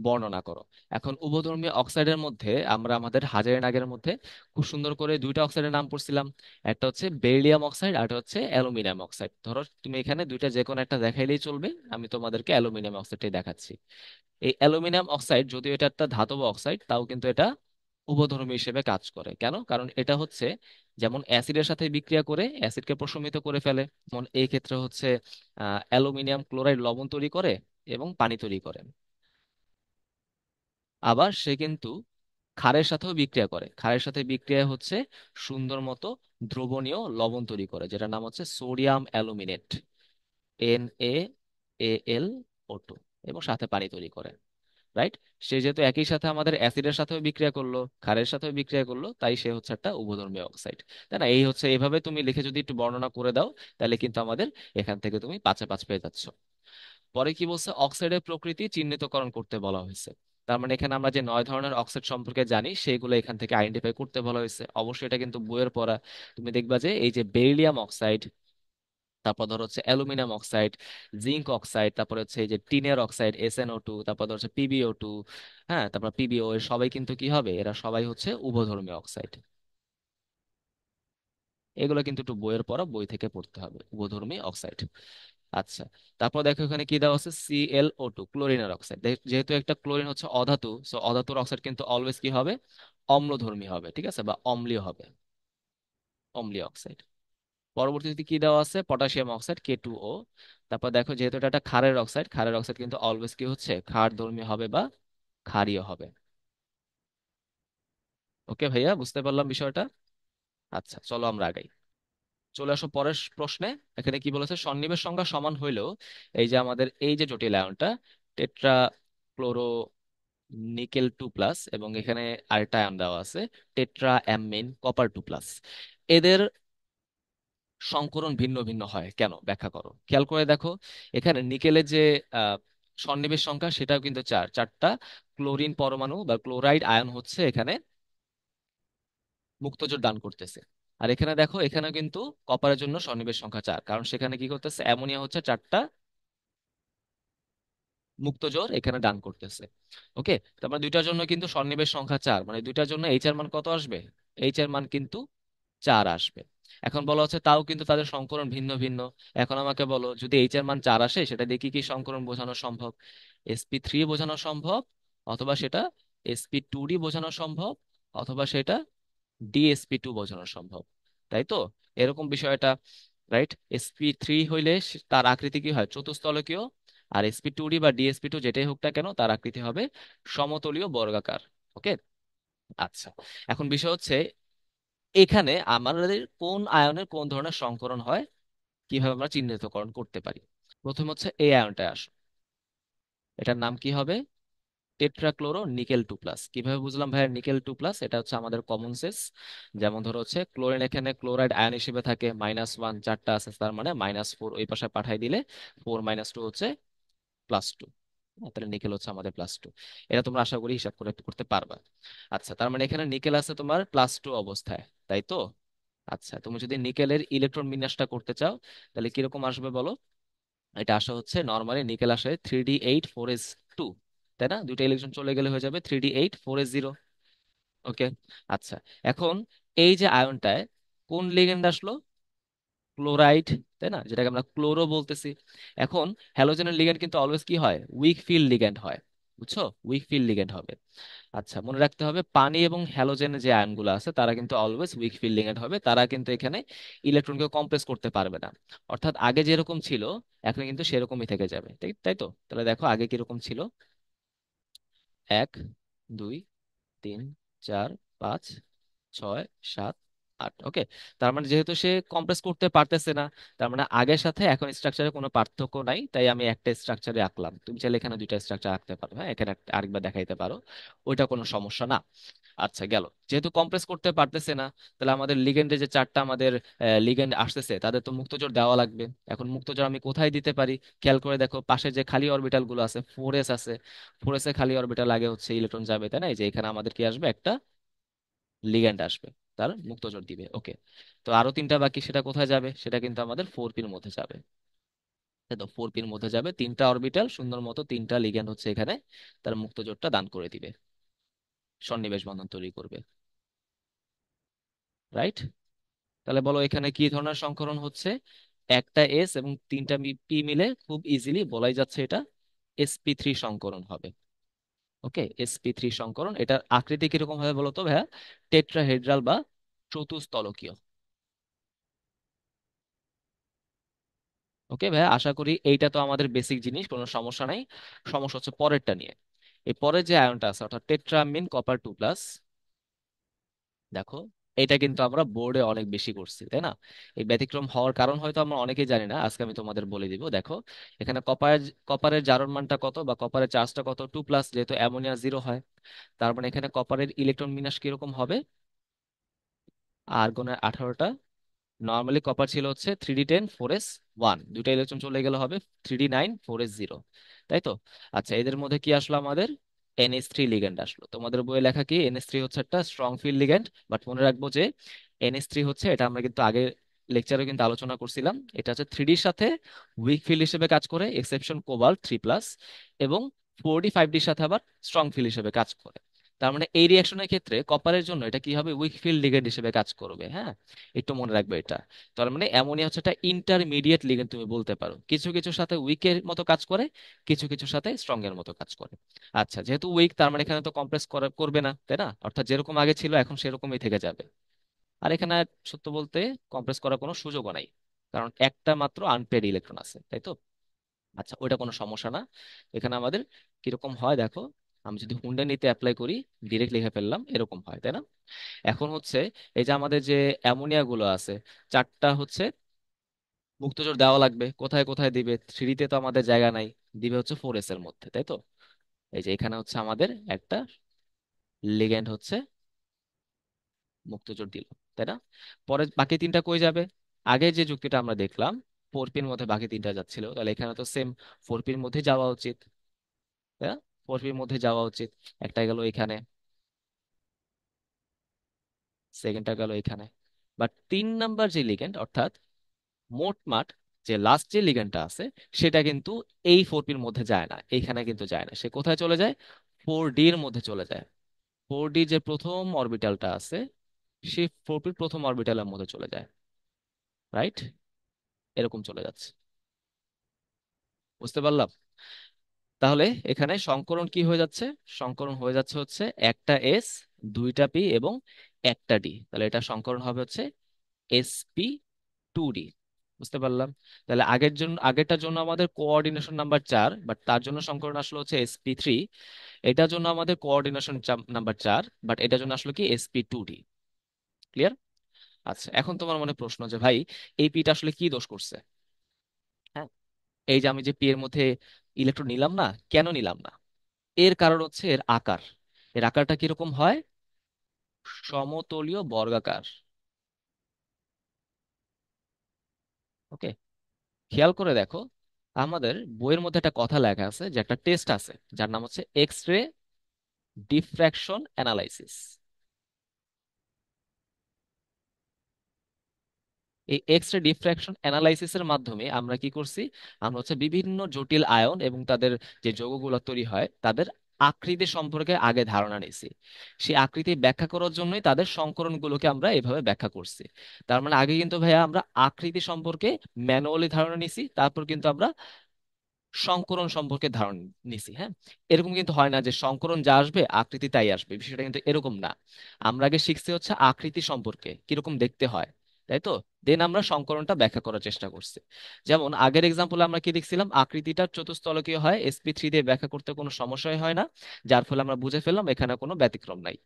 বর্ণনা করো। এখন উভধর্মী অক্সাইডের মধ্যে আমরা আমাদের হাজারি নাগের মধ্যে খুব সুন্দর করে দুইটা অক্সাইডের নাম পড়ছিলাম। একটা হচ্ছে বেরিলিয়াম অক্সাইড আর একটা হচ্ছে অ্যালুমিনিয়াম অক্সাইড। ধরো তুমি এখানে দুইটা যে কোনো একটা দেখাইলেই চলবে, আমি তোমাদেরকে অ্যালুমিনিয়াম অক্সাইডটাই দেখাচ্ছি। এই অ্যালুমিনিয়াম অক্সাইড যদিও এটা একটা ধাতব অক্সাইড, তাও কিন্তু এটা উভধর্মী হিসেবে কাজ করে। কেন? কারণ এটা হচ্ছে যেমন অ্যাসিডের সাথে বিক্রিয়া করে অ্যাসিডকে প্রশমিত করে ফেলে, যেমন এই ক্ষেত্রে হচ্ছে অ্যালুমিনিয়াম ক্লোরাইড লবণ তৈরি করে এবং পানি তৈরি করে। আবার সে কিন্তু ক্ষারের সাথেও বিক্রিয়া করে, ক্ষারের সাথে বিক্রিয়া হচ্ছে সুন্দর মতো দ্রবণীয় লবণ তৈরি করে, যেটার নাম হচ্ছে সোডিয়াম অ্যালুমিনেট, NaAlO2, এবং সাথে পানি তৈরি করে। রাইট? সে যেহেতু একই সাথে আমাদের অ্যাসিডের সাথেও বিক্রিয়া করলো, ক্ষারের সাথেও বিক্রিয়া করলো, তাই সে হচ্ছে একটা উভধর্মী অক্সাইড। তাই না? এই হচ্ছে, এইভাবে তুমি লিখে যদি একটু বর্ণনা করে দাও, তাহলে কিন্তু আমাদের এখান থেকে তুমি পাঁচে পাঁচ পেয়ে যাচ্ছ। পরে কি বলছে, অক্সাইডের প্রকৃতি চিহ্নিতকরণ করতে বলা হয়েছে। তার মানে এখানে আমরা যে 9 ধরনের অক্সাইড সম্পর্কে জানি সেগুলো এখান থেকে আইডেন্টিফাই করতে বলা হয়েছে। অবশ্যই এটা কিন্তু বইয়ের পড়া। তুমি দেখবা যে এই যে বেরিলিয়াম অক্সাইড, তারপর ধর হচ্ছে অ্যালুমিনিয়াম অক্সাইড, জিঙ্ক অক্সাইড, তারপর হচ্ছে এই যে টিনের অক্সাইড SnO2, তারপর ধর হচ্ছে PbO2, হ্যাঁ, তারপর PbO, এর সবাই কিন্তু কি হবে, এরা সবাই হচ্ছে উভধর্মী অক্সাইড। এগুলো কিন্তু একটু বইয়ের পড়া, বই থেকে পড়তে হবে, উভধর্মী অক্সাইড। আচ্ছা, তারপর দেখো এখানে কি দেওয়া আছে, ClO2, ক্লোরিনের অক্সাইড। যেহেতু একটা ক্লোরিন হচ্ছে অধাতু, সো অধাতুর অক্সাইড কিন্তু অলওয়েজ কি হবে, অম্লধর্মী হবে, ঠিক আছে, বা অম্লীয় হবে, অম্লীয় অক্সাইড। পরবর্তীতে কি দেওয়া আছে, পটাশিয়াম অক্সাইড K2O। তারপর দেখো যেহেতু এটা একটা ক্ষারের অক্সাইড, ক্ষারের অক্সাইড কিন্তু অলওয়েজ কি হচ্ছে, ক্ষারধর্মী হবে বা ক্ষারীয় হবে। ওকে ভাইয়া, বুঝতে পারলাম বিষয়টা। আচ্ছা, চলো আমরা আগাই। চলে আসো পরের প্রশ্নে। এখানে কি বলেছে, সন্নিবেশ সংখ্যা সমান হইলেও এই যে আমাদের এই যে জটিল আয়নটা টেট্রা ক্লোরো নিকেল 2+, এবং এখানে আরেকটা আয়ন দেওয়া আছে টেট্রা অ্যামিন কপার 2+, এদের সংকরণ ভিন্ন ভিন্ন হয় কেন, ব্যাখ্যা করো। খেয়াল করে দেখো, এখানে নিকেলের যে আহ, সন্নিবেশ সংখ্যা সেটাও কিন্তু চারটা ক্লোরিন পরমাণু বা ক্লোরাইড আয়ন হচ্ছে এখানে মুক্তজোট দান করতেছে। আর এখানে দেখো, এখানে কিন্তু কপারের জন্য সন্নিবেশ সংখ্যা 4, কারণ সেখানে কি করতেছে, অ্যামোনিয়া হচ্ছে চারটা মুক্তজোর এখানে দান করতেছে। ওকে, তারপর দুইটার জন্য কিন্তু সন্নিবেশ সংখ্যা 4, মানে দুইটার জন্য এইচ এর মান কত আসবে, এইচ এর মান কিন্তু 4 আসবে। এখন বলা হচ্ছে তাও কিন্তু তাদের সংকরণ ভিন্ন ভিন্ন। এখন আমাকে বলো, যদি এইচ এর মান 4 আসে, সেটা দিয়ে কি কি সংকরণ বোঝানো সম্ভব, sp3 বোঝানো সম্ভব, অথবা সেটা sp2d বোঝানো সম্ভব, অথবা সেটা DsP2 বোঝানো সম্ভব। তাই তো? এরকম বিষয়টা। রাইট? sp3 হইলে তার আকৃতি কি হয়, চতুস্তলকীয়। আর sp2d বা DsP2 যেটাই হোক না কেন, তার আকৃতি হবে সমতলীয় বর্গাকার। ওকে। আচ্ছা, এখন বিষয় হচ্ছে এখানে আমাদের কোন আয়নের কোন ধরনের সংকরণ হয়, কিভাবে আমরা চিহ্নিতকরণ করতে পারি। প্রথম হচ্ছে এই আয়নটায় আসো, এটার নাম কি হবে, টেট্রাক্লোরো নিকেল 2+। কিভাবে বুঝলাম ভাইয়া নিকেল 2+? এটা হচ্ছে আমাদের কমন সেন্স। যেমন ধরো হচ্ছে ক্লোরিন, এখানে ক্লোরাইড আয়ন হিসেবে থাকে -1, চারটা আছে, তার মানে -4 ওই পাশে পাঠাই দিলে 4 - 2 হচ্ছে +2। তাহলে নিকেল হচ্ছে আমাদের +2। এটা তোমরা আশা করি হিসাব করে করতে পারবা। আচ্ছা, তার মানে এখানে নিকেল আছে তোমার +2 অবস্থায়, তাই তো? আচ্ছা, তুমি যদি নিকেলের ইলেকট্রন বিন্যাসটা করতে চাও, তাহলে কিরকম আসবে বলো। এটা আসা হচ্ছে, নর্মালি নিকেল আসে 3d8 4s2, তাই না? দুইটা ইলেকট্রন চলে গেলে হয়ে যাবে 3d8 4s0। ওকে। আচ্ছা, এখন এই যে আয়নটায় কোন লিগ্যান্ড আসলো, ক্লোরাইড, তাই না, যেটাকে আমরা ক্লোরো বলতেছি। এখন হ্যালোজেনের লিগ্যান্ড কিন্তু অলওয়েজ কি হয়, উইক ফিল্ড লিগ্যান্ড হয়, বুঝছো, উইক ফিল্ড লিগ্যান্ড হবে। আচ্ছা, মনে রাখতে হবে পানি এবং হ্যালোজেনের যে আয়নগুলো আছে তারা কিন্তু অলওয়েজ উইক ফিল্ড লিগ্যান্ড হবে, তারা কিন্তু এখানে ইলেকট্রনকে কম্প্রেস করতে পারবে না। অর্থাৎ আগে যেরকম ছিল এখন কিন্তু সেরকমই থেকে যাবে, তাই তাই তো? তাহলে দেখো আগে কিরকম ছিল, 1 2 3 4 5 6 7 8। ওকে। তার মানে যেহেতু সে কম্প্রেস করতে পারতেছে না, তার মানে আগের সাথে এখন স্ট্রাকচারে কোনো পার্থক্য নাই, তাই আমি একটা স্ট্রাকচারে আঁকলাম। তুমি চাইলে এখানে দুইটা স্ট্রাকচার আঁকতে পারো, হ্যাঁ, এখানে আরেকবার দেখাইতে পারো, ওইটা কোনো সমস্যা না। আচ্ছা, গেল। যেহেতু কম্প্রেস করতে পারতেছে না, তাহলে আমাদের লিগেন্ডে যে চারটা আমাদের লিগেন্ড আসতেছে তাদের তো মুক্তজোড় দেওয়া লাগবে। এখন মুক্তজোড় আমি কোথায় দিতে পারি, খেয়াল করে দেখো, পাশে যে খালি অরবিটাল গুলো আছে, 4s আছে, 4s এ খালি অরবিটাল আগে হচ্ছে ইলেকট্রন যাবে, তাই না? এই যে এখানে আমাদের কি আসবে, একটা লিগ্যান্ড আসবে, তার মুক্তজোড় দিবে। ওকে। তো আরো তিনটা বাকি, সেটা কোথায় যাবে, সেটা কিন্তু আমাদের 4p-র মধ্যে যাবে। তাই তো 4p-র মধ্যে যাবে তিনটা অরবিটাল, সুন্দর মতো তিনটা লিগ্যান্ড হচ্ছে এখানে তার মুক্ত জোটটা দান করে দিবে, সন্নিবেশ বন্ধন তৈরি করবে। রাইট? তাহলে বলো এখানে কি ধরনের সংকরণ হচ্ছে? একটা এস এবং তিনটা পি মিলে খুব ইজিলি বলাই যাচ্ছে এটা sp3 সংকরণ হবে। ওকে, sp3 সংকরণ। এটার আকৃতি কিরকম হবে বলো তো ভাইয়া? টেট্রাহেড্রাল বা চতুস্তলকীয়। ওকে ভাইয়া, আশা করি এইটা তো আমাদের বেসিক জিনিস, কোনো সমস্যা নাই। সমস্যা হচ্ছে পরেরটা নিয়ে। এই পরের যে আয়নটা আছে অর্থাৎ টেট্রামিন কপার 2+, দেখো এটা কিন্তু আমরা বোর্ডে অনেক বেশি করছি, তাই না? এই ব্যতিক্রম হওয়ার কারণ হয়তো আমরা অনেকেই জানি না, আজকে আমি তোমাদের বলে দিব। দেখো এখানে কপারের জারণ মানটা কত বা কপারের চার্জটা কত? 2+, যেহেতু অ্যামোনিয়া 0 হয়, তার মানে এখানে কপারের ইলেকট্রন বিন্যাস কিরকম হবে? আর্গনের 18টা। নর্মালি কপার ছিল হচ্ছে 3d10 4s1, দুইটা ইলেকট্রন চলে গেলে হবে 3d9 4s0, তাই তো? আচ্ছা, এদের মধ্যে কি আসলো আমাদের? NH3 লিগ্যান্ড আসলো। তোমাদের বইয়ে লেখা কি NH3 হচ্ছে একটা স্ট্রং ফিল্ড লিগ্যান্ড, বাট মনে রাখবো যে NH3 হচ্ছে, এটা আমরা কিন্তু আগে লেকচারে কিন্তু আলোচনা করছিলাম, এটা হচ্ছে 3Dর সাথে উইক ফিল্ড হিসেবে কাজ করে, এক্সেপশন কোবাল্ট 3+, এবং 4d 5Dর সাথে আবার স্ট্রং ফিল্ড হিসেবে কাজ করে। তার মানে এই রিঅ্যাকশনের ক্ষেত্রে কপারের জন্য এটা কি হবে? উইক ফিল্ড লিগ্যান্ড হিসেবে কাজ করবে, হ্যাঁ? একটু মনে রাখবে এটা। তার মানে অ্যামোনিয়া হচ্ছে একটা ইন্টারমিডিয়েট লিগ্যান্ড, তুমি বলতে পারো। কিছু কিছু সাথে উইকের মতো কাজ করে, কিছু কিছু সাথে স্ট্রং এর মতো কাজ করে। আচ্ছা, যেহেতু উইক তার মানে এখানে তো কমপ্লেক্স করবে না, তাই না? অর্থাৎ যেরকম আগে ছিল এখন সেরকমই থেকে যাবে। আর এখানে সত্য বলতে কমপ্লেক্স করার কোনো সুযোগও নাই, কারণ একটা মাত্র আনপেয়ার্ড ইলেকট্রন আছে, তাই তো? আচ্ছা, ওইটা কোনো সমস্যা না। এখানে আমাদের কিরকম হয় দেখো, আমি যদি হুন্ডা নিতে অ্যাপ্লাই করি, ডিরেক্ট লিখে ফেললাম, এরকম হয়, তাই না? এখন হচ্ছে এই যে আমাদের যে অ্যামোনিয়া গুলো আছে, চারটা হচ্ছে মুক্তজোর দেওয়া লাগবে। কোথায় কোথায় দিবে? 3D-তে তো আমাদের জায়গা নাই, দিবে হচ্ছে 4s এর মধ্যে, তাই তো? এই যে এখানে হচ্ছে আমাদের একটা লিগ্যান্ড হচ্ছে মুক্তজোর দিল, তাই না? পরে বাকি তিনটা কই যাবে? আগে যে যুক্তিটা আমরা দেখলাম 4p-র মধ্যে বাকি তিনটা যাচ্ছিল, তাহলে এখানে তো সেম 4p-র মধ্যে যাওয়া উচিত, তাই না? 4p-র মধ্যে যাওয়া উচিত। একটা গেল এখানে, সেকেন্ডটা গেল এখানে। বাট 3 নাম্বার যে লিগ্যান্ড, অর্থাৎ মোটমাট যে লাস্ট যে লিগ্যান্ডটা আছে, সেটা কিন্তু এই 4p-র মধ্যে যায় না, এইখানে কিন্তু যায় না। সে কোথায় চলে যায়? 4d-র মধ্যে চলে যায়। 4d যে প্রথম অরবিটালটা আছে, সেই 4p-র প্রথম অরবিটালের মধ্যে চলে যায়। রাইট? এরকম চলে যাচ্ছে। বুঝতে পারলাম? তাহলে এখানে সংকরণ কি হয়ে যাচ্ছে? সংকরণ হয়ে যাচ্ছে হচ্ছে একটা এস, দুইটা পি এবং একটা ডি। তাহলে এটা সংকরণ হবে হচ্ছে sp2d। বুঝতে পারলাম? তাহলে আগেরটার জন্য আমাদের কোঅর্ডিনেশন নাম্বার 4, বাট তার জন্য সংকরণ আসলো হচ্ছে sp3। এটার জন্য আমাদের কোঅর্ডিনেশন নাম্বার 4, বাট এটার জন্য আসলো কি sp2d। ক্লিয়ার? আচ্ছা, এখন তোমার মনে প্রশ্ন যে ভাই এই পিটা আসলে কি দোষ করছে? হ্যাঁ, এই যে আমি যে পি এর মধ্যে ইলেকট্রন নিলাম না, কেন নিলাম না? এর কারণ হচ্ছে এর আকার। এর আকারটা কিরকম হয়? সমতলীয় বর্গাকার। ওকে, খেয়াল করে দেখো, আমাদের বইয়ের মধ্যে একটা কথা লেখা আছে, যে একটা টেস্ট আছে যার নাম হচ্ছে এক্স রে ডিফ্র্যাকশন অ্যানালাইসিস। এই এক্স রে ডিফ্র্যাকশন অ্যানালাইসিসের মাধ্যমে আমরা কি করছি? আমরা হচ্ছে বিভিন্ন জটিল আয়ন এবং তাদের যে যৌগগুলো তৈরি হয় তাদের আকৃতি সম্পর্কে আগে ধারণা নিছি। সেই আকৃতি ব্যাখ্যা করার জন্যই তাদের সংকরণগুলোকে আমরা এভাবে ব্যাখ্যা করছি। তার মানে আগে কিন্তু ভাইয়া আমরা আকৃতি সম্পর্কে ম্যানুয়ালি ধারণা নিছি, তারপর কিন্তু আমরা সংকরণ সম্পর্কে ধারণা নিছি, হ্যাঁ? এরকম কিন্তু হয় না যে সংকরণ যা আসবে আকৃতি তাই আসবে, বিষয়টা কিন্তু এরকম না। আমরা আগে শিখছি হচ্ছে আকৃতি সম্পর্কে কিরকম দেখতে হয়, তাই তো? দেন আমরা সংকরণটা ব্যাখ্যা করার চেষ্টা করছি। যেমন আগের এক্সাম্পলে আমরা কি দেখছিলাম? আকৃতিটা চতুস্তলকীয় হয়, sp3 দিয়ে ব্যাখ্যা করতে কোনো সমস্যাই হয় না, যার ফলে আমরা বুঝে ফেললাম এখানে কোনো ব্যতিক্রম নাই।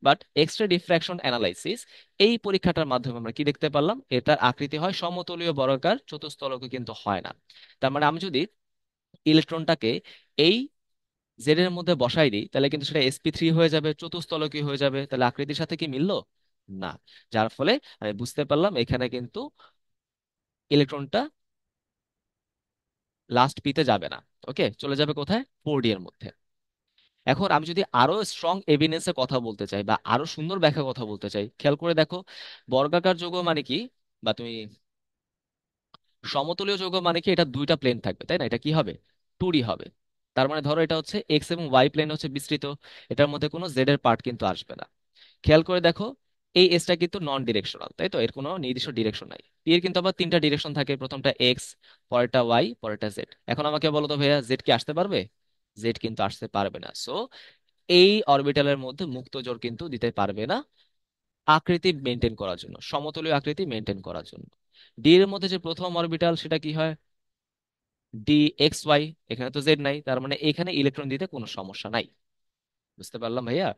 But X ray diffraction analysis, এই পরীক্ষাটার মাধ্যমে আমরা কি দেখতে পারলাম? এটার আকৃতি হয় সমতলীয় বর্গাকার, চতুস্তলকীয় কিন্তু হয় না। তার মানে আমি যদি ইলেকট্রনটাকে এই জেড এর মধ্যে বসাই দিই, তাহলে কিন্তু সেটা sp3 হয়ে যাবে, চতুস্তলকীয় হয়ে যাবে। তাহলে আকৃতির সাথে কি মিললো? না। যার ফলে আমি বুঝতে পারলাম এখানে কিন্তু ইলেকট্রনটা লাস্ট পিতে যাবে না। ওকে, চলে যাবে কোথায়? 4d এর মধ্যে। এখন আমি যদি আরো স্ট্রং এভিডেন্সের কথা বলতে চাই বা আরো সুন্দর ব্যাখ্যার কথা বলতে চাই, খেয়াল করে দেখো, বর্গাকার যৌগ মানে কি? বা তুমি সমতলীয় যৌগ মানে কি, এটা দুইটা প্লেন থাকবে, তাই না? এটা কি হবে? 2D হবে। তার মানে ধরো এটা হচ্ছে এক্স এবং ওয়াই প্লেন হচ্ছে বিস্তৃত, এটার মধ্যে কোনো জেড এর পার্ট কিন্তু আসবে না। খেয়াল করে দেখো, এই এসটা কিন্তু নন ডিরেকশনাল, তাই তো? এর কোনো নির্দিষ্ট ডিরেকশন নাই। পি এর কিন্তু আবার তিনটা ডিরেকশন থাকে, প্রথমটা এক্স, পরেরটা ওয়াই, পরেরটা জেড। এখন আমাকে বলো তো ভাইয়া, জেড কি আসতে পারবে? জেড কিন্তু আসতে পারবে না। সো এই অরবিটালের মধ্যে মুক্ত জোড় কিন্তু দিতে পারবে না, আকৃতি মেনটেন করার জন্য, সমতলীয় আকৃতি মেনটেন করার জন্য। ডি এর মধ্যে যে প্রথম অরবিটাল, সেটা কি হয়? D X Y. এখানে তো জেড নাই, তার মানে এখানে ইলেকট্রন দিতে কোনো সমস্যা নাই। বুঝতে পারলাম ভাইয়া?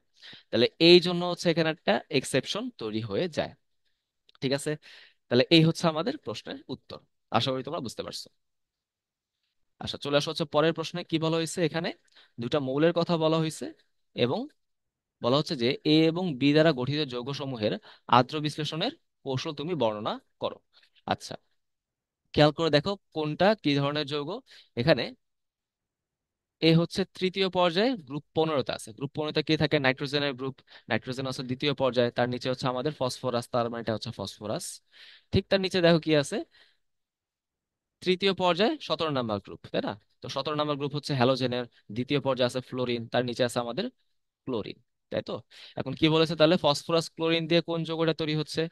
তাহলে এই জন্য হচ্ছে এখানে একটা এক্সেপশন তৈরি হয়ে যায়। ঠিক আছে, তাহলে এই হচ্ছে আমাদের প্রশ্নের উত্তর। আশা করি তোমরা বুঝতে পারছো। আচ্ছা, চলে আসা হচ্ছে পরের প্রশ্নে। কি বলা হয়েছে এখানে? দুটা মৌলের কথা বলা হয়েছে, এবং বলা হচ্ছে যে এ এবং বি দ্বারা গঠিত যৌগসমূহের আদ্র বিশ্লেষণের কৌশল তুমি বর্ণনা করো। আচ্ছা, খেয়াল করে দেখো কোনটা কি ধরনের যৌগ। এখানে এ হচ্ছে তৃতীয় পর্যায়ে, গ্রুপ 15তে আছে। গ্রুপ 15তে কি থাকে? নাইট্রোজেনের গ্রুপ। নাইট্রোজেন আছে দ্বিতীয় পর্যায়ে, তার নিচে হচ্ছে আমাদের ফসফরাস, তার মানে এটা হচ্ছে ফসফরাস। ঠিক তার নিচে দেখো কি আছে, তৃতীয় পর্যায়ে 17 নাম্বার গ্রুপ, তাই না? তো 17 নাম্বার গ্রুপ হচ্ছে হ্যালোজেনের। দ্বিতীয় পর্যায়ে আছে ফ্লোরিন, তার নিচে আছে আমাদের ক্লোরিন, তাই তো? এখন কি বলেছে তাহলে, ফসফরাস ক্লোরিন দিয়ে কোন যৌগটা তৈরি হচ্ছে?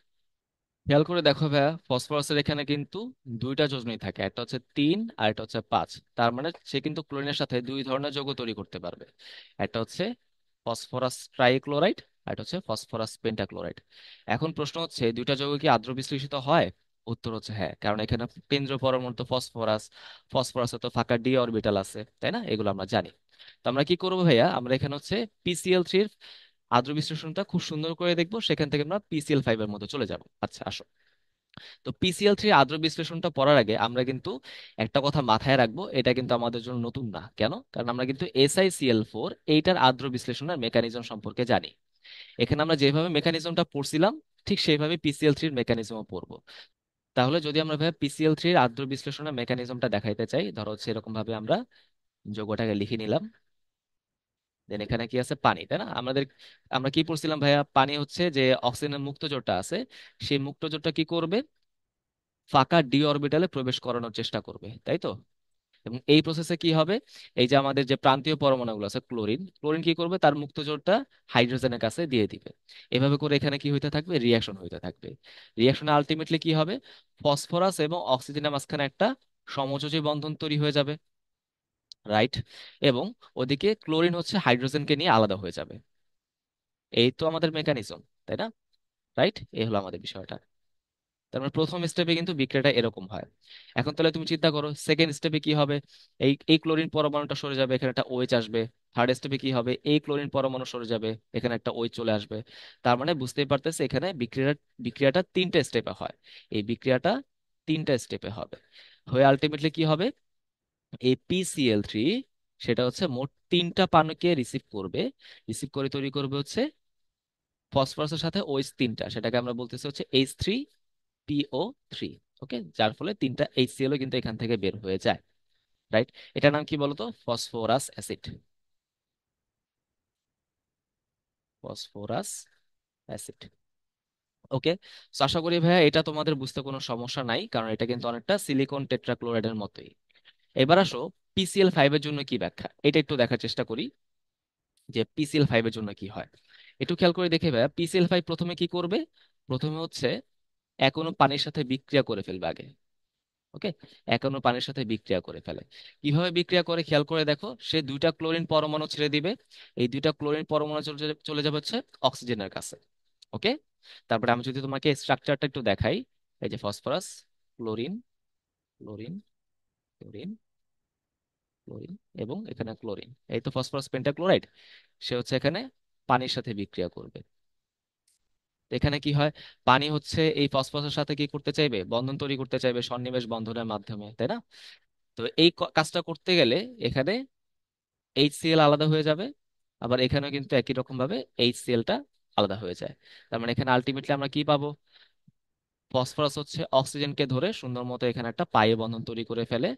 খেয়াল করে দেখো ভাইয়া, ফসফরাসের এখানে কিন্তু দুইটা যোজনী থাকে, একটা হচ্ছে 3 আর একটা হচ্ছে 5। তার মানে সে কিন্তু ক্লোরিনের সাথে দুই ধরনের যৌগ তৈরি করতে পারবে। একটা হচ্ছে ফসফরাস ট্রাইক্লোরাইড, আর একটা হচ্ছে ফসফরাস পেন্টাক্লোরাইড। এখন প্রশ্ন হচ্ছে, এই দুইটা যৌগ কি আদ্র বিশ্লেষিত হয়? উত্তর হচ্ছে হ্যাঁ, কারণ এখানে কেন্দ্র পরমাণু তো ফসফরাস, ফসফরাসে তো ফাঁকা ডি অরবিটাল আছে, তাই না? এগুলো আমরা জানি। তো আমরা কি করবো ভাইয়া, আমরা এখানে হচ্ছে PCl3 আদ্র বিশ্লেষণটা খুব সুন্দর করে দেখবো, সেখান থেকে আমরা PCl5 এর মধ্যে চলে যাব। আচ্ছা, আসো। তো PCl3 আদ্র বিশ্লেষণটা পড়ার আগে আমরা কিন্তু একটা কথা মাথায় রাখবো, এটা কিন্তু আমাদের জন্য নতুন না। কেন? কারণ আমরা কিন্তু SiCl4 এইটার আদ্র বিশ্লেষণের মেকানিজম সম্পর্কে জানি। এখানে আমরা যেভাবে মেকানিজমটা পড়ছিলাম, ঠিক সেইভাবে PCl3 মেকানিজমও পড়বো। তাহলে যদি আমরা ভাবে PCl3 আদ্র বিশ্লেষণের মেকানিজমটা দেখাইতে চাই, ধরো হচ্ছে এরকম ভাবে আমরা যৌগটাকে লিখে নিলাম। দেন এখানে কি আছে? পানি, তাই না? আমরা কি পড়ছিলাম ভাইয়া? পানি হচ্ছে যে অক্সিজেনের মুক্ত জোড়টা আছে, সেই মুক্ত জোড়টা কি করবে? ফাঁকা ডি অরবিটালে প্রবেশ করানোর চেষ্টা করবে, তাই তো? এবং এই প্রসেসে কি হবে, এই যে আমাদের যে প্রান্তীয় পরমাণুগুলো আছে, ক্লোরিন, ক্লোরিন কি করবে? তার মুক্ত জোড়টা হাইড্রোজেনের কাছে দিয়ে দিবে। এভাবে করে এখানে কি হইতে থাকবে? রিয়াকশন হইতে থাকবে। রিয়াকশনে আলটিমেটলি কি হবে? ফসফরাস এবং অক্সিজেনের মাঝখানে একটা সমযোজী বন্ধন তৈরি হয়ে যাবে, রাইট? এবং ওদিকে ক্লোরিন হচ্ছে হাইড্রোজেনকে নিয়ে আলাদা হয়ে যাবে। এই তো আমাদের মেকানিজম, তাই না? রাইট, এই হলো আমাদের বিষয়টা। তার মানে প্রথম স্টেপে কিন্তু বিক্রিয়াটা এরকম হয়। এখন তাহলে তুমি চিন্তা করো, সেকেন্ড স্টেপে কি হবে? এই এই ক্লোরিন পরমাণুটা সরে যাবে, এখানে একটা OH আসবে। থার্ড স্টেপে কি হবে? এই ক্লোরিন পরমাণু সরে যাবে, এখানে একটা OH চলে আসবে। তার মানে বুঝতেই পারতেছে এখানে বিক্রিয়াটা তিনটা স্টেপে হয়। এই বিক্রিয়াটা তিনটা স্টেপে হবে, হয়ে আলটিমেটলি কি হবে? এই PCl3 সেটা হচ্ছে মোট তিনটা পানিকে রিসিভ করবে। রিসিভ করে তৈরি করবে হচ্ছে ফসফরাসের সাথে OH তিনটা, সেটাকে আমরা বলতেছি হচ্ছে H3PO3। ওকে, যার ফলে তিনটা HCl কিন্তু এখান থেকে বের হয়ে যায়, রাইট? এটার নাম কি বলতো? Phosphorus acid. Phosphorus acid. Okay, তো আশা করি ভাইয়া এটা তোমাদের বুঝতে কোনো সমস্যা নাই, কারণ এটা কিন্তু অনেকটা সিলিকন টেট্রাক্লোরাইডের মতোই। এবার আসো, PCl5 এর জন্য কি ব্যাখ্যা, এটা একটু দেখার চেষ্টা করি যে PCl5 এর জন্য কি হয়। একটু খেয়াল করে দেখে ভাইয়া, PCl5 প্রথমে কি করবে? প্রথমে হচ্ছে এক অণু পানির সাথে বিক্রিয়া করে ফেলবে আগে। ওকে, এক অণু পানির সাথে বিক্রিয়া করে ফেলে। কিভাবে বিক্রিয়া করে খেয়াল করে দেখো, সে দুইটা ক্লোরিন পরমাণু ছেড়ে দিবে। এই দুইটা ক্লোরিন পরমাণু চলে যাবে হচ্ছে অক্সিজেনের কাছে। ওকে, তারপরে আমি যদি তোমাকে স্ট্রাকচারটা একটু দেখাই, এই যে phosphorus, chlorine, chlorine, chlorine, chlorine, এবং এখানে ক্লোরিন, এই তো ফসফরাস পেন্টাক্লোরাইড। সে হচ্ছে এখানে পানির সাথে বিক্রিয়া করবে। তো এখানে কি হয়? পানি হচ্ছে এই ফসফরাসের সাথে কি করতে চাইবে? বন্ধন তৈরি করতে চাইবে সন্নিবেশ বন্ধনের মাধ্যমে, তাই না? তো এই কাজটা করতে গেলে এখানে HCl আলাদা হয়ে যাবে, আবার এখানেও কিন্তু একই রকম ভাবে HClটা আলাদা হয়ে যায়। তার মানে এখানে আলটিমেটলি আমরা কি পাবো? ফসফরাস হচ্ছে অক্সিজেনকে ধরে সুন্দর মতো এখানে একটা পায়ে বন্ধন তৈরি করে ফেলে।